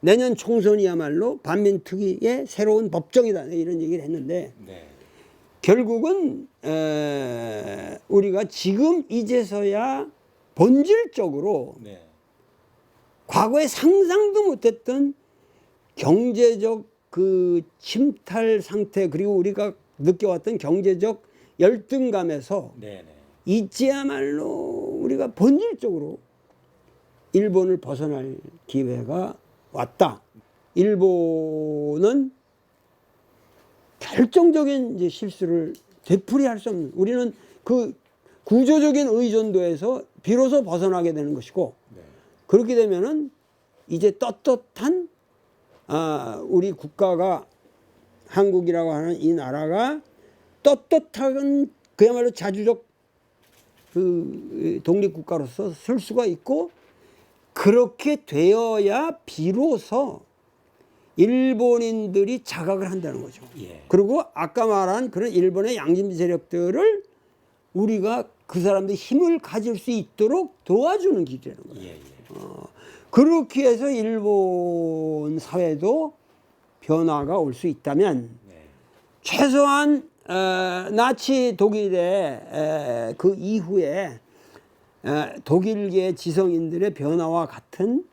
내년 총선이야말로 반민특위의 새로운 법정이다, 이런 얘기를 했는데 결국은 우리가 지금 이제서야 본질적으로 과거에 상상도 못했던 경제적 그 침탈 상태, 그리고 우리가 느껴왔던 경제적 열등감에서 이제야말로 우리가 본질적으로 일본을 벗어날 기회가 왔다. 일본은 결정적인 이제 실수를 되풀이할 수 없는, 우리는 그 구조적인 의존도에서 비로소 벗어나게 되는 것이고, 그렇게 되면은 이제 떳떳한 우리 국가가, 한국이라고 하는 이 나라가 떳떳한 그야말로 자주적 그 독립국가로서 설 수가 있고, 그렇게 되어야 비로소 일본인들이 자각을 한다는 거죠. 그리고 아까 말한 그런 일본의 양심 세력들을 우리가 그 사람들이 힘을 가질 수 있도록 도와주는 길이라는 거예요. 그렇게 해서 일본 사회도 변화가 올 수 있다면, 최소한 나치 독일의 그 이후에 독일계 지성인들의 변화와 같은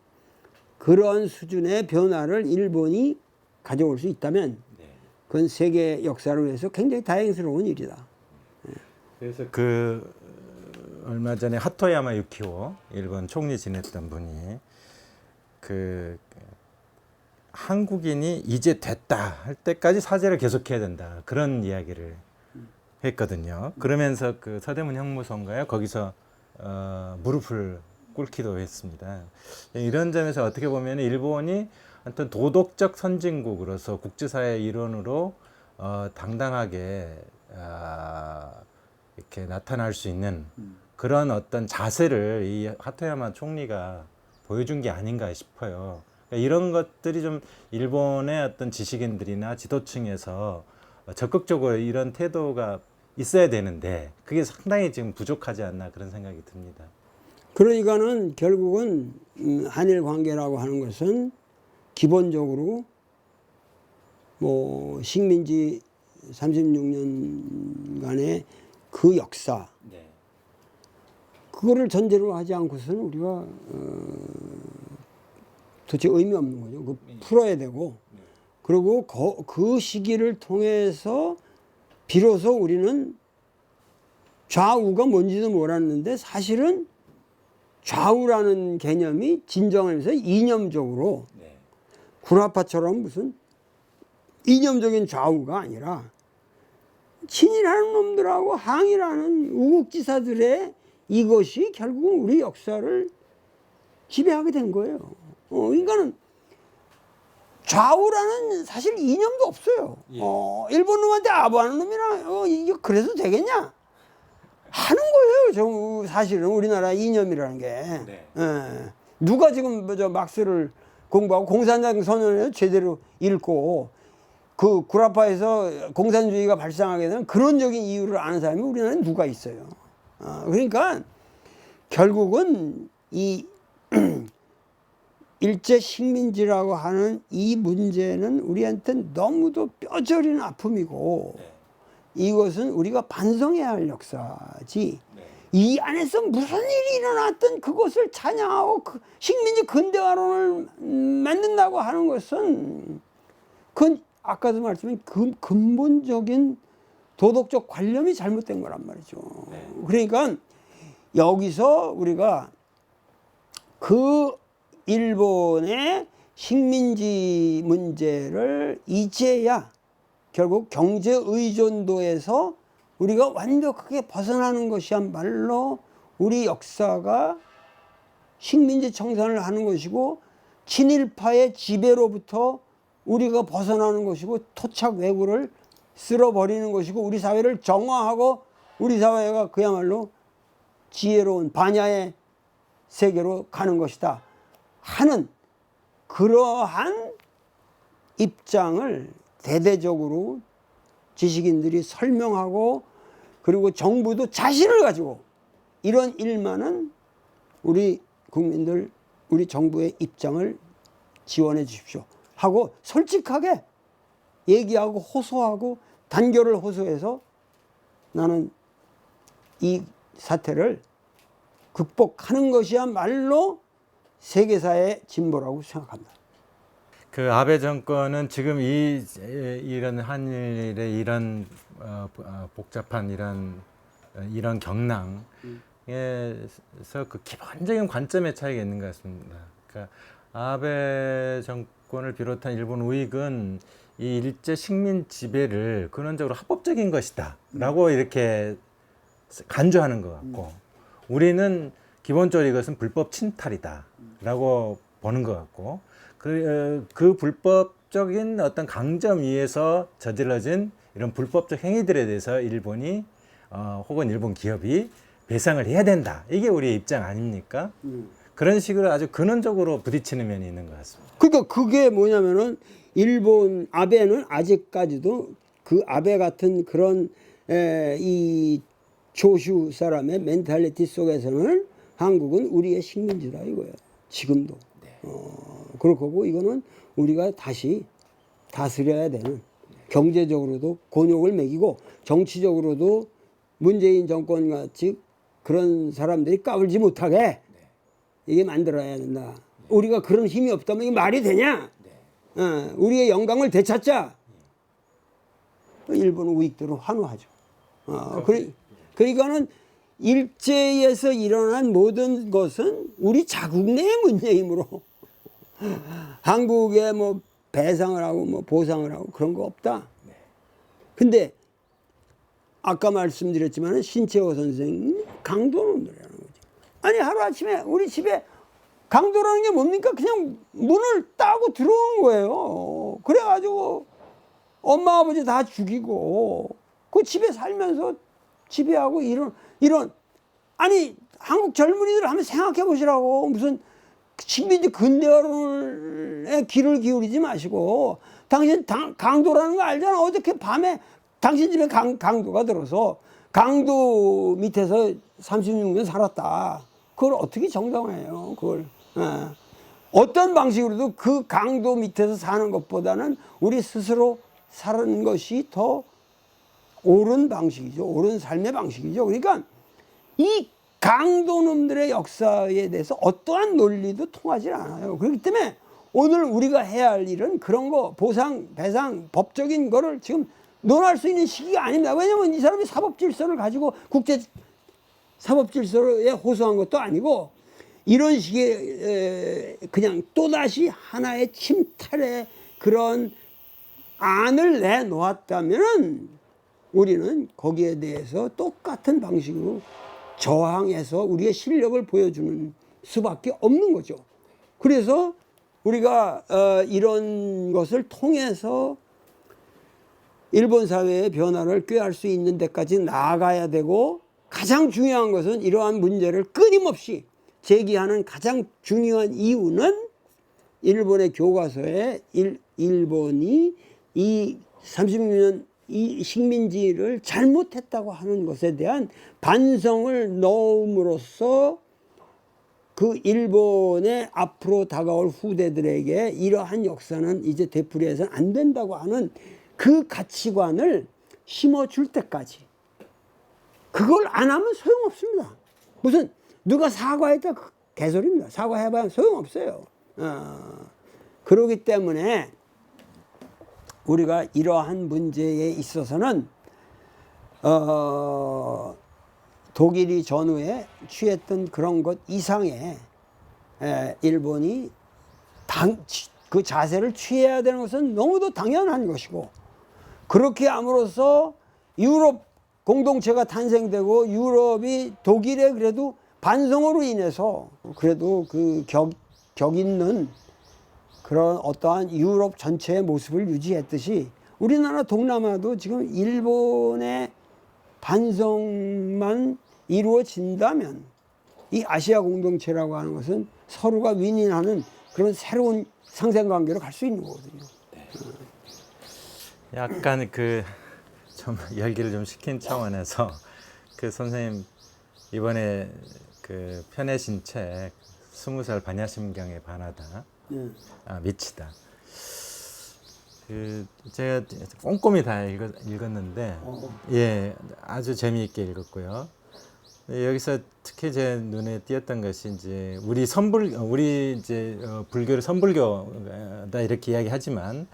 그러한 수준의 변화를 일본이 가져올 수 있다면 그건 세계 역사를 위해서 굉장히 다행스러운 일이다. 그래서 얼마 전에 하토야마 유키오 일본 총리 지냈던 분이 한국인이 이제 됐다 할 때까지 사죄를 계속해야 된다, 그런 이야기를 했거든요. 그러면서 그 서대문 형무소인가요? 거기서 무릎을 꿇기도 했습니다. 이런 점에서 어떻게 보면 일본이 어떤 도덕적 선진국으로서 국제사회 일원으로 당당하게 이렇게 나타날 수 있는 그런 어떤 자세를 이 하토야마 총리가 보여준 게 아닌가 싶어요. 그러니까 이런 것들이 좀 일본의 어떤 지식인들이나 지도층에서 적극적으로 이런 태도가 있어야 되는데 그게 상당히 지금 부족하지 않나, 그런 생각이 듭니다. 그러니까는 결국은 한일 관계라고 하는 것은 기본적으로 뭐 식민지 36년간의 그 역사, 네. 그거를 전제로 하지 않고서는 우리가 도대체 의미 없는 거죠. 그 풀어야 되고, 그리고 그 시기를 통해서 비로소 우리는 좌우가 뭔지도 몰랐는데 사실은 좌우라는 개념이 진정하면서 이념적으로 네. 구라파처럼 무슨 이념적인 좌우가 아니라 친일하는 놈들하고 항일하는 우국지사들의 이것이 결국은 우리 역사를 지배하게 된 거예요. 그러니까는 좌우라는 사실 이념도 없어요. 예. 일본 놈한테 아부하는 놈이랑 이게 그래도 되겠냐? 하는 거예요. 사실은 우리나라 이념이라는 게. 네. 예. 누가 지금 저 막스를 공부하고 공산당 선언을 제대로 읽고 그 구라파에서 공산주의가 발생하게 되는 근원적인 이유를 아는 사람이 우리나라에 누가 있어요. 그러니까 결국은 이 일제 식민지라고 하는 이 문제는 우리한테 너무도 뼈저린 아픔이고 네. 이것은 우리가 반성해야 할 역사지. 네. 이 안에서 무슨 일이 일어났든 그것을 찬양하고 그 식민지 근대화론을 만든다고 하는 것은 그건 아까도 말씀드린 근본적인 도덕적 관념이 잘못된 거란 말이죠. 네. 그러니까 여기서 우리가 그 일본의 식민지 문제를 이제야 결국 경제 의존도에서 우리가 완벽하게 벗어나는 것이야말로 우리 역사가 식민지 청산을 하는 것이고 친일파의 지배로부터 우리가 벗어나는 것이고 토착 왜구를 쓸어버리는 것이고 우리 사회를 정화하고 우리 사회가 그야말로 지혜로운 반야의 세계로 가는 것이다 하는 그러한 입장을 대대적으로 지식인들이 설명하고 그리고 정부도 자신을 가지고 이런 일만은 우리 국민들 우리 정부의 입장을 지원해 주십시오 하고 솔직하게 얘기하고 호소하고 단결을 호소해서 나는 이 사태를 극복하는 것이야말로 세계사의 진보라고 생각합니다. 그 아베 정권은 지금 이런 한일의 이런 복잡한 이런 경랑에서 그 기본적인 관점의 차이가 있는 것 같습니다. 그러니까 아베 정권을 비롯한 일본 우익은 이 일제 식민 지배를 근원적으로 합법적인 것이다라고 이렇게 간주하는 것 같고 우리는 기본적으로 이것은 불법 침탈이다라고 보는 것 같고 그 불법적인 어떤 강점 위에서 저질러진 이런 불법적 행위들에 대해서 일본이 혹은 일본 기업이 배상을 해야 된다. 이게 우리의 입장 아닙니까? 그런 식으로 아주 근원적으로 부딪히는 면이 있는 것 같습니다. 그러니까 그게 뭐냐면은 일본 아베는 아직까지도 그 아베 같은 그런 이 조슈 사람의 멘탈리티 속에서는 한국은 우리의 식민지다 이거예요. 지금도. 그럴 거고 이거는 우리가 다시 다스려야 되는 경제적으로도 곤욕을 먹이고 정치적으로도 문재인 정권 같이 그런 사람들이 까불지 못하게 이게 만들어야 된다. 우리가 그런 힘이 없다면 이게 말이 되냐? 우리의 영광을 되찾자. 일본 우익들은 환호하죠. 그러니까는 일제에서 일어난 모든 것은 우리 자국 내의 문제이므로 한국에 뭐 배상을 하고 뭐 보상을 하고 그런 거 없다. 근데 아까 말씀드렸지만 신채호 선생님 강도놈들이라는 거죠. 아니 하루아침에 우리 집에 강도라는 게 뭡니까? 그냥 문을 따고 들어오는 거예요. 그래가지고 엄마 아버지 다 죽이고 그 집에 살면서 지배하고 이런 아니 한국 젊은이들 한번 생각해 보시라고. 무슨 식민지 근대화론에 귀를 기울이지 마시고 당신 강도라는 거 알잖아. 어저께 밤에 당신 집에 강도가 들어서 강도 밑에서 36년 살았다. 그걸 어떻게 정당화해요? 그걸 어떤 방식으로도 그 강도 밑에서 사는 것보다는 우리 스스로 사는 것이 더 옳은 방식이죠. 옳은 삶의 방식이죠. 그러니까 이 강도놈들의 역사에 대해서 어떠한 논리도 통하지 않아요. 그렇기 때문에 오늘 우리가 해야 할 일은 그런 거 보상, 배상, 법적인 거를 지금 논할 수 있는 시기가 아닙니다. 왜냐하면 이 사람이 사법질서를 가지고 국제 사법질서에 호소한 것도 아니고 이런 식의 그냥 또다시 하나의 침탈의 그런 안을 내놓았다면 우리는 거기에 대해서 똑같은 방식으로 저항해서 우리의 실력을 보여주는 수밖에 없는 거죠. 그래서 우리가 이런 것을 통해서 일본 사회의 변화를 꾀할 수 있는 데까지 나아가야 되고, 가장 중요한 것은 이러한 문제를 끊임없이 제기하는 가장 중요한 이유는 일본의 교과서에 일본이 이 36년 이 식민지를 잘못했다고 하는 것에 대한 반성을 넣음으로써 그 일본의 앞으로 다가올 후대들에게 이러한 역사는 이제 되풀이해서는 안 된다고 하는 그 가치관을 심어줄 때까지, 그걸 안 하면 소용없습니다. 무슨 누가 사과했다 그 개소리입니다. 사과해봐야 소용없어요. 그러기 때문에 우리가 이러한 문제에 있어서는 독일이 전후에 취했던 그런 것 이상의 일본이 그 자세를 취해야 되는 것은 너무도 당연한 것이고, 그렇게 함으로써 유럽 공동체가 탄생되고 유럽이 독일의 그래도 반성으로 인해서 그래도 그 격 있는 그런 어떠한 유럽 전체의 모습을 유지했듯이 우리나라 동남아도 지금 일본의 반성만 이루어진다면 이 아시아 공동체라고 하는 것은 서로가 윈윈하는 그런 새로운 상생관계로 갈 수 있는 거거든요. 약간 그 좀 열기를 좀 식힌 차원에서 그 선생님 이번에 그 펴내신 책 20살 반야심경에 반하다, 미치다. 그 제가 꼼꼼히 다 읽었는데 예, 아주 재미있게 읽었고요. 여기서 특히 제 눈에 띄었던 것이 이제 우리 이제 불교를 선불교다 이렇게 이야기하지만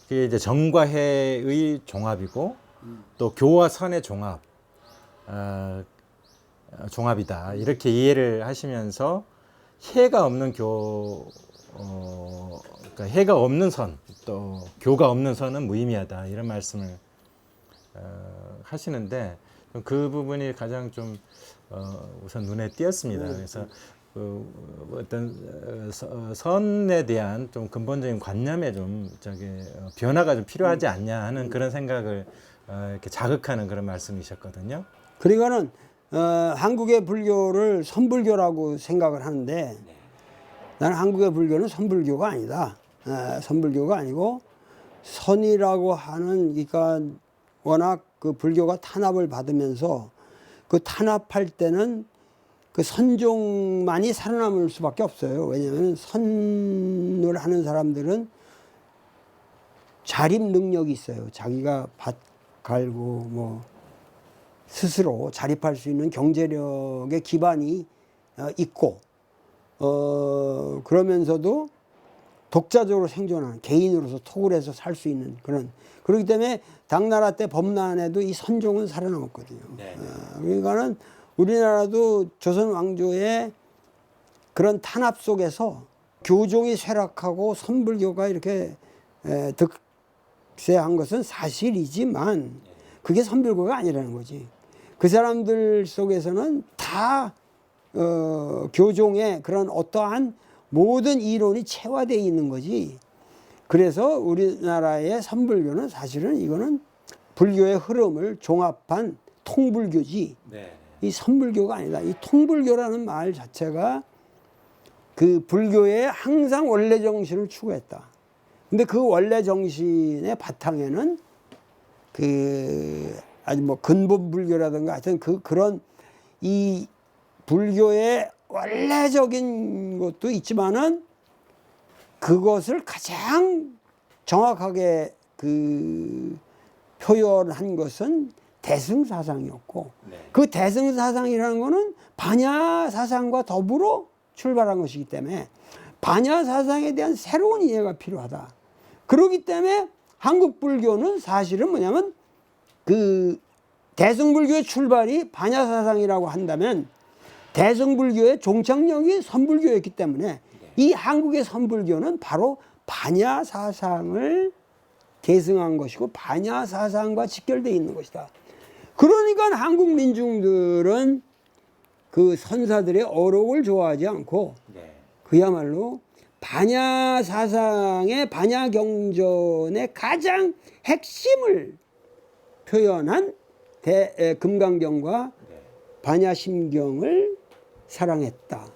그게 이제 정과 해의 종합이고 또 교와 선의 종합이다 이렇게 이해를 하시면서 해가 없는 그러니까 해가 없는 선, 또 교가 없는 선은 무의미하다 이런 말씀을 하시는데 그 부분이 가장 좀 우선 눈에 띄었습니다. 그래서 그 어떤 선에 대한 좀 근본적인 관념에 좀 변화가 좀 필요하지 않냐 하는 그런 생각을 이렇게 자극하는 그런 말씀이셨거든요. 그러니까는 한국의 불교를 선불교라고 생각을 하는데 나는 한국의 불교는 선불교가 아니다. 선불교가 아니고 선이라고 하는, 그러니까 워낙 그 불교가 탄압을 받으면서 그 탄압할 때는 그 선종만이 살아남을 수밖에 없어요. 왜냐하면 선을 하는 사람들은 자립 능력이 있어요. 자기가 밭 갈고 뭐 스스로 자립할 수 있는 경제력의 기반이 있고, 그러면서도 독자적으로 생존하는, 개인으로서 톡을 해서 살 수 있는 그런, 그렇기 때문에 당나라 때 범란에도 이 선종은 살아남았거든요. 그러니까는 우리나라도 조선 왕조의 그런 탄압 속에서 교종이 쇠락하고 선불교가 이렇게 득세한 것은 사실이지만 그게 선불교가 아니라는 거지. 그 사람들 속에서는 다 교종의 그런 어떠한 모든 이론이 체화되어 있는 거지. 그래서 우리나라의 선불교는 사실은 이거는 불교의 흐름을 종합한 통불교지, 이 선불교가 아니다. 이 통불교라는 말 자체가 그 불교의 항상 원래 정신을 추구했다. 근데 그 원래 정신의 바탕에는 그 아주 뭐 근본 불교라든가 하여튼 그런 이 불교의 원래적인 것도 있지만은 그것을 가장 정확하게 그 표현한 것은 대승사상이었고 네. 그 대승사상이라는 거는 반야사상과 더불어 출발한 것이기 때문에 반야사상에 대한 새로운 이해가 필요하다. 그렇기 때문에 한국 불교는 사실은 뭐냐면 그 대승불교의 출발이 반야사상이라고 한다면 대승불교의 종착역이 선불교였기 때문에 이 한국의 선불교는 바로 반야사상을 계승한 것이고 반야사상과 직결되어 있는 것이다. 그러니까 한국 민중들은 그 선사들의 어록을 좋아하지 않고 네. 그야말로 반야사상의 반야경전의 가장 핵심을 표현한 금강경과 반야심경을 사랑했다.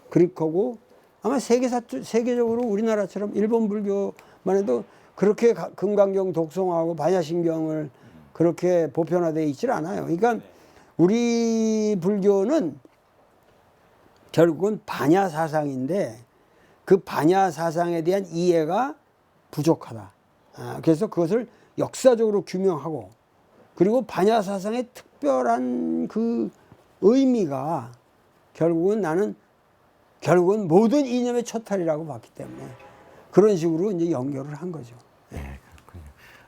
그리고 아마 세계적으로 우리나라처럼 일본 불교만 해도 그렇게 금강경 독송하고 반야심경을 그렇게 보편화되어 있질 않아요. 그러니까 우리 불교는 결국은 반야사상인데 그 반야사상에 대한 이해가 부족하다. 그래서 그것을 역사적으로 규명하고 그리고 반야사상의 특별한 그 의미가 결국은 모든 이념의 초탈이라고 봤기 때문에 그런 식으로 이제 연결을 한 거죠. 네, 그렇군요.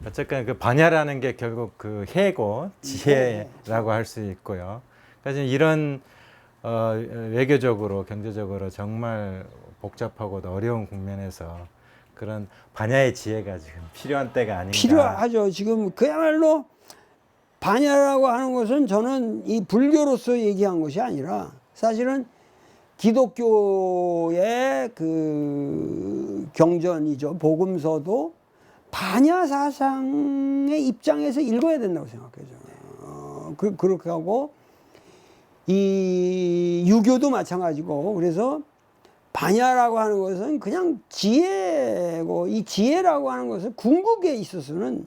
어쨌건 그 반야라는 게 결국 그 해고 지혜라고 할 수 있고요. 그래서 이런 외교적으로 경제적으로 정말 복잡하고도 어려운 국면에서 그런 반야의 지혜가 지금 필요한 때가 아닌가. 필요하죠. 지금 그야말로 반야라고 하는 것은 저는 이 불교로서 얘기한 것이 아니라 사실은 기독교의 그 경전이죠. 복음서도 반야 사상의 입장에서 읽어야 된다고 생각해요. 그렇게 하고 이 유교도 마찬가지고 그래서 반야라고 하는 것은 그냥 지혜고 이 지혜라고 하는 것은 궁극에 있어서는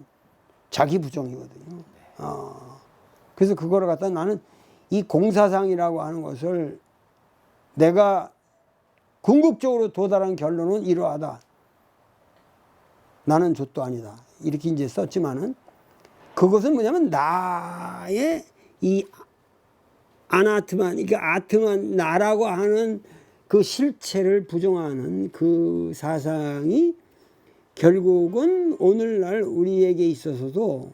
자기 부정이거든요. 그래서 그거를 갖다 나는 이 공사상이라고 하는 것을 내가 궁극적으로 도달한 결론은 이러하다. 나는 족도 아니다. 이렇게 이제 썼지만은 그것은 뭐냐면 나의 이 아나트만, 그러니까 아트만 나라고 하는 그 실체를 부정하는 그 사상이 결국은 오늘날 우리에게 있어서도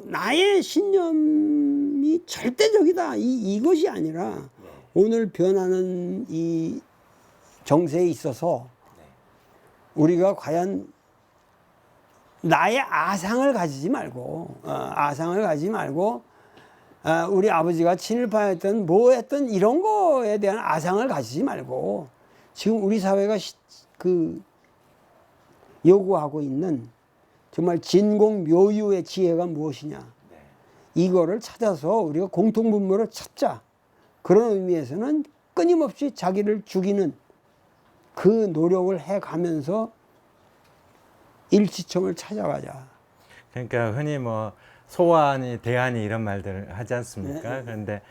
나의 신념이 절대적이다. 이것이 아니라 오늘 변하는 이 정세에 있어서 우리가 과연 나의 아상을 가지지 말고 우리 아버지가 친일파였던 뭐 했던 이런 거에 대한 아상을 가지지 말고 지금 우리 사회가 요구하고 있는 정말 진공묘유의 지혜가 무엇이냐 이거를 찾아서 우리가 공통분모를 찾자. 그런 의미에서는 끊임없이 자기를 죽이는 그 노력을 해가면서 일치점을 찾아가자. 그러니까 흔히 뭐 소환이 대안이 이런 말들을 하지 않습니까? 그런데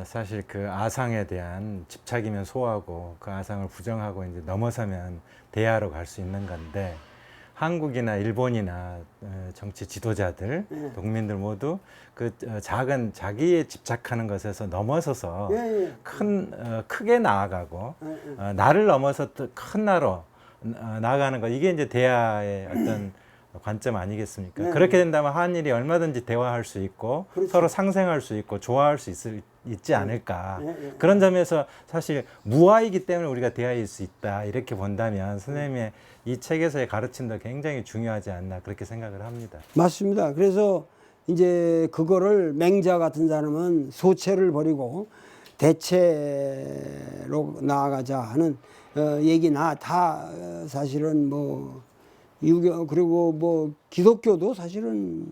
사실 그 아상에 대한 집착이면 소하고 그 아상을 부정하고 이제 넘어서면 대하로 갈 수 있는 건데 한국이나 일본이나 정치 지도자들, 국민들 모두 그 작은 자기에 집착하는 것에서 넘어서서 크게 나아가고 나를 넘어서 큰 나로 나아가는 것 이게 이제 대화의 어떤 관점 아니겠습니까? 그렇게 된다면 한일이 얼마든지 대화할 수 있고 서로 상생할 수 있고 좋아할 수 있지 않을까. 그런 점에서 사실 무아이기 때문에 우리가 대화일 수 있다 이렇게 본다면 선생님의 이 책에서의 가르침도 굉장히 중요하지 않나 그렇게 생각을 합니다. 맞습니다. 그래서 이제 그거를 맹자 같은 사람은 소체를 버리고 대체로 나아가자 하는 얘기나 다 사실은 뭐 유교 그리고 뭐 기독교도 사실은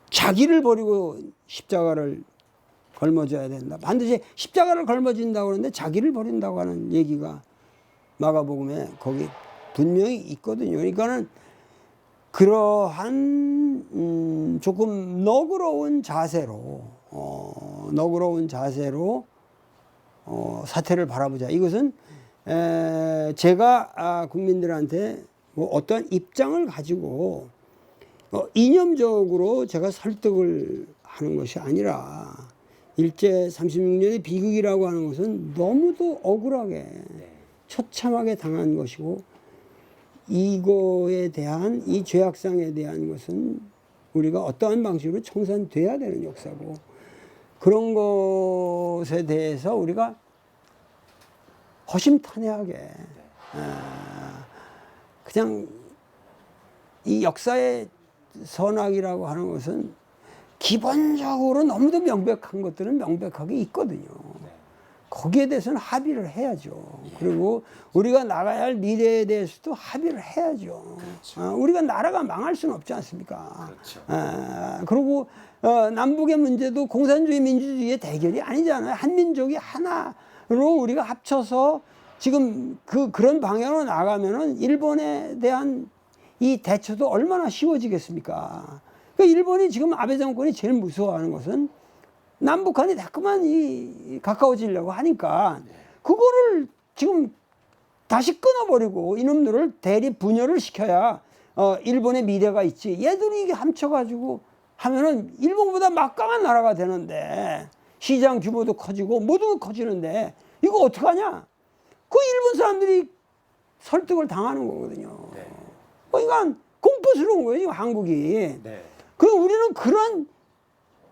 자기를 버리고 십자가를 걸머져야 된다. 반드시 십자가를 걸머진다고 하는데 자기를 버린다고 하는 얘기가 마가복음에 거기 분명히 있거든요. 그러니까는 그러한 조금 너그러운 자세로 사태를 바라보자. 이것은 제가 국민들한테 뭐 어떠한 입장을 가지고 이념적으로 제가 설득을 하는 것이 아니라 일제 36년의 비극이라고 하는 것은 너무도 억울하게 처참하게 당한 것이고 이거에 대한 이 죄악상에 대한 것은 우리가 어떠한 방식으로 청산돼야 되는 역사고 그런 것에 대해서 우리가 허심탄회하게 그냥 이 역사의 선악이라고 하는 것은 기본적으로 너무도 명백한 것들은 명백하게 있거든요. 거기에 대해서는 합의를 해야죠. 그리고 우리가 나가야 할 미래에 대해서도 합의를 해야죠. 우리가 나라가 망할 수는 없지 않습니까? 그리고 남북의 문제도 공산주의 민주주의의 대결이 아니잖아요. 한민족이 하나로 우리가 합쳐서 지금 그런 방향으로 나가면은 일본에 대한 이 대처도 얼마나 쉬워지겠습니까? 그러니까 일본이 지금 아베 정권이 제일 무서워하는 것은 남북한이 자꾸만 가까워지려고 하니까 그거를 지금 다시 끊어버리고 이놈들을 대리 분열을 시켜야 일본의 미래가 있지. 얘들이 이게 합쳐가지고 하면은 일본보다 막강한 나라가 되는데 시장 규모도 커지고 모든 게 커지는데 이거 어떡하냐? 그 일본 사람들이 설득을 당하는 거거든요. 그러니까 공포스러운 거예요, 지금 한국이. 그 우리는 그런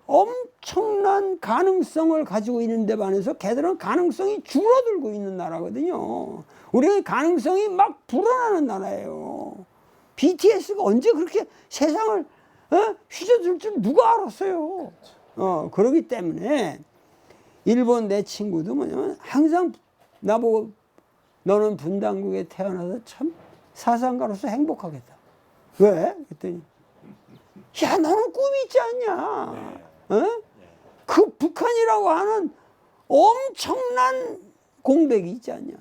엄청난 가능성을 가지고 있는데 반해서 걔들은 가능성이 줄어들고 있는 나라거든요. 우리는 가능성이 막 불어나는 나라예요. BTS가 언제 그렇게 세상을 휘저을 줄 누가 알았어요. 그러기 때문에 일본 내 친구도 뭐냐면 항상 나보고 너는 분단국에 태어나서 참 사상가로서 행복하겠다. 왜? 그랬더니 야 너는 꿈이 있지 않냐. 그 북한이라고 하는 엄청난 공백이 있지 않냐.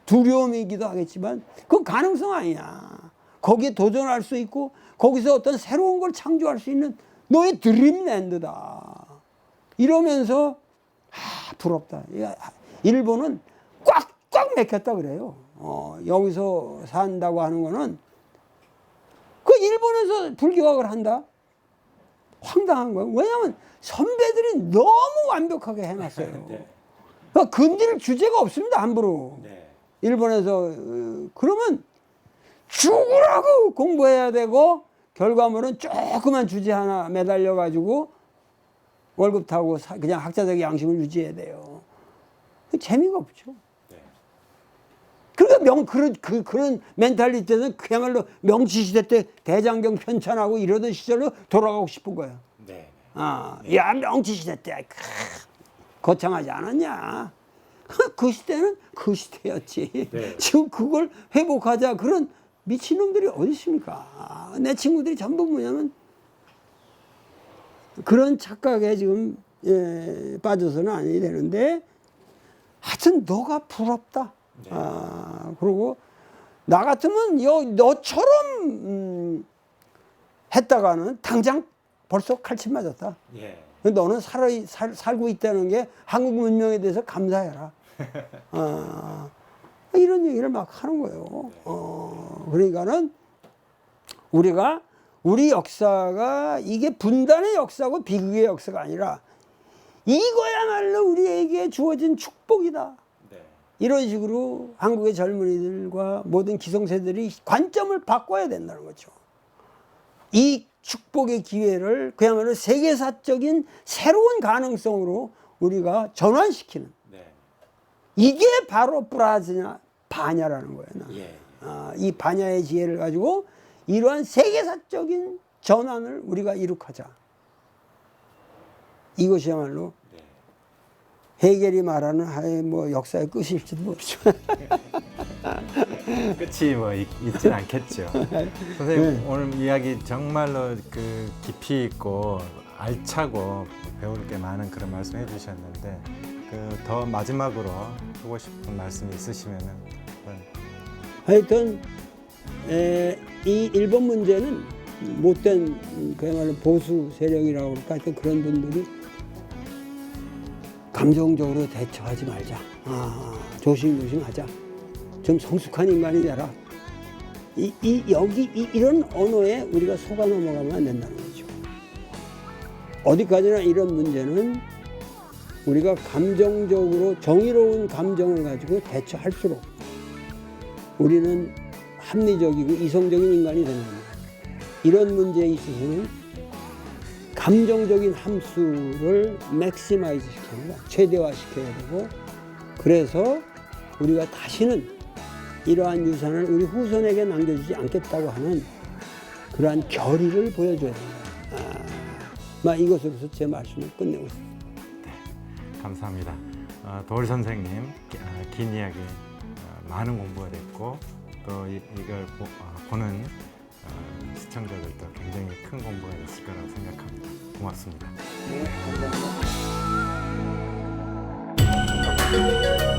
두려움이기도 하겠지만 그 가능성 아니냐. 거기에 도전할 수 있고 거기서 어떤 새로운 걸 창조할 수 있는 너의 드림랜드다. 이러면서 부럽다. 일본은 꽉꽉 맥혔다 그래요. 여기서 산다고 하는 거는 그 일본에서 불교학을 한다? 황당한 거예요. 왜냐하면 선배들이 너무 완벽하게 해놨어요. 그러니까 건드릴 주제가 없습니다, 함부로. 일본에서 그러면 죽으라고 공부해야 되고 결과물은 조그만 주제 하나 매달려 가지고 월급 타고 그냥 학자적 양심을 유지해야 돼요. 재미가 없죠. 그러니까 그런 멘탈리티는 그야말로 명치시대 때 대장경 편찬하고 이러던 시절로 돌아가고 싶은 거야. 야 명치시대 때 거창하지 않았냐? 그 시대는 그 시대였지. 지금 그걸 회복하자 그런 미친놈들이 어디 있습니까? 내 친구들이 전부 뭐냐면 그런 착각에 지금 빠져서는 아니 되는데 하여튼 너가 부럽다. 그리고 나 같으면 너처럼 했다가는 당장 벌써 칼침 맞았다. 너는 살고 있다는 게 한국 문명에 대해서 감사해라. 이런 얘기를 막 하는 거예요. 그러니까는 우리 역사가 이게 분단의 역사고 비극의 역사가 아니라 이거야말로 우리에게 주어진 축복이다. 이런 식으로 한국의 젊은이들과 모든 기성세들이 관점을 바꿔야 된다는 거죠. 이 축복의 기회를 그야말로 세계사적인 새로운 가능성으로 우리가 전환시키는 이게 바로 바냐라는 거예요. 이 바냐의 지혜를 가지고 이러한 세계사적인 전환을 우리가 이룩하자. 이것이야말로 헤겔이 말하는 뭐 역사의 끝일지도 모르죠. 끝이 뭐 있진 않겠죠. 선생님 오늘 이야기 정말로 깊이 있고 알차고 배울 게 많은 그런 말씀 해주셨는데 더 마지막으로 하고 싶은 말씀이 있으시면은 하여튼 이 일본 문제는 못된 그야말로 보수 세력이라고 할까 하여튼 그런 분들이 감정적으로 대처하지 말자. 조심조심하자. 좀 성숙한 인간이 되라. 이런 언어에 우리가 속아 넘어가면 안 된다는 거죠. 어디까지나 이런 문제는 우리가 감정적으로 정의로운 감정을 가지고 대처할수록 우리는 합리적이고 이성적인 인간이 되는 겁니다. 이런 문제에 있어서는 감정적인 함수를 맥시마이즈 시키는 거야. 최대화시켜야 되고, 그래서 우리가 다시는 이러한 유산을 우리 후손에게 남겨주지 않겠다고 하는 그러한 결의를 보여줘야 된다. 이것으로서 제 말씀을 끝내고 있습니다. 감사합니다. 도올 선생님 긴 이야기 많은 공부가 됐고 또 이걸 보는 시청자들도 굉장히 큰 공부가 됐을 거라고 생각합니다. 고맙습니다. 네, 감사합니다.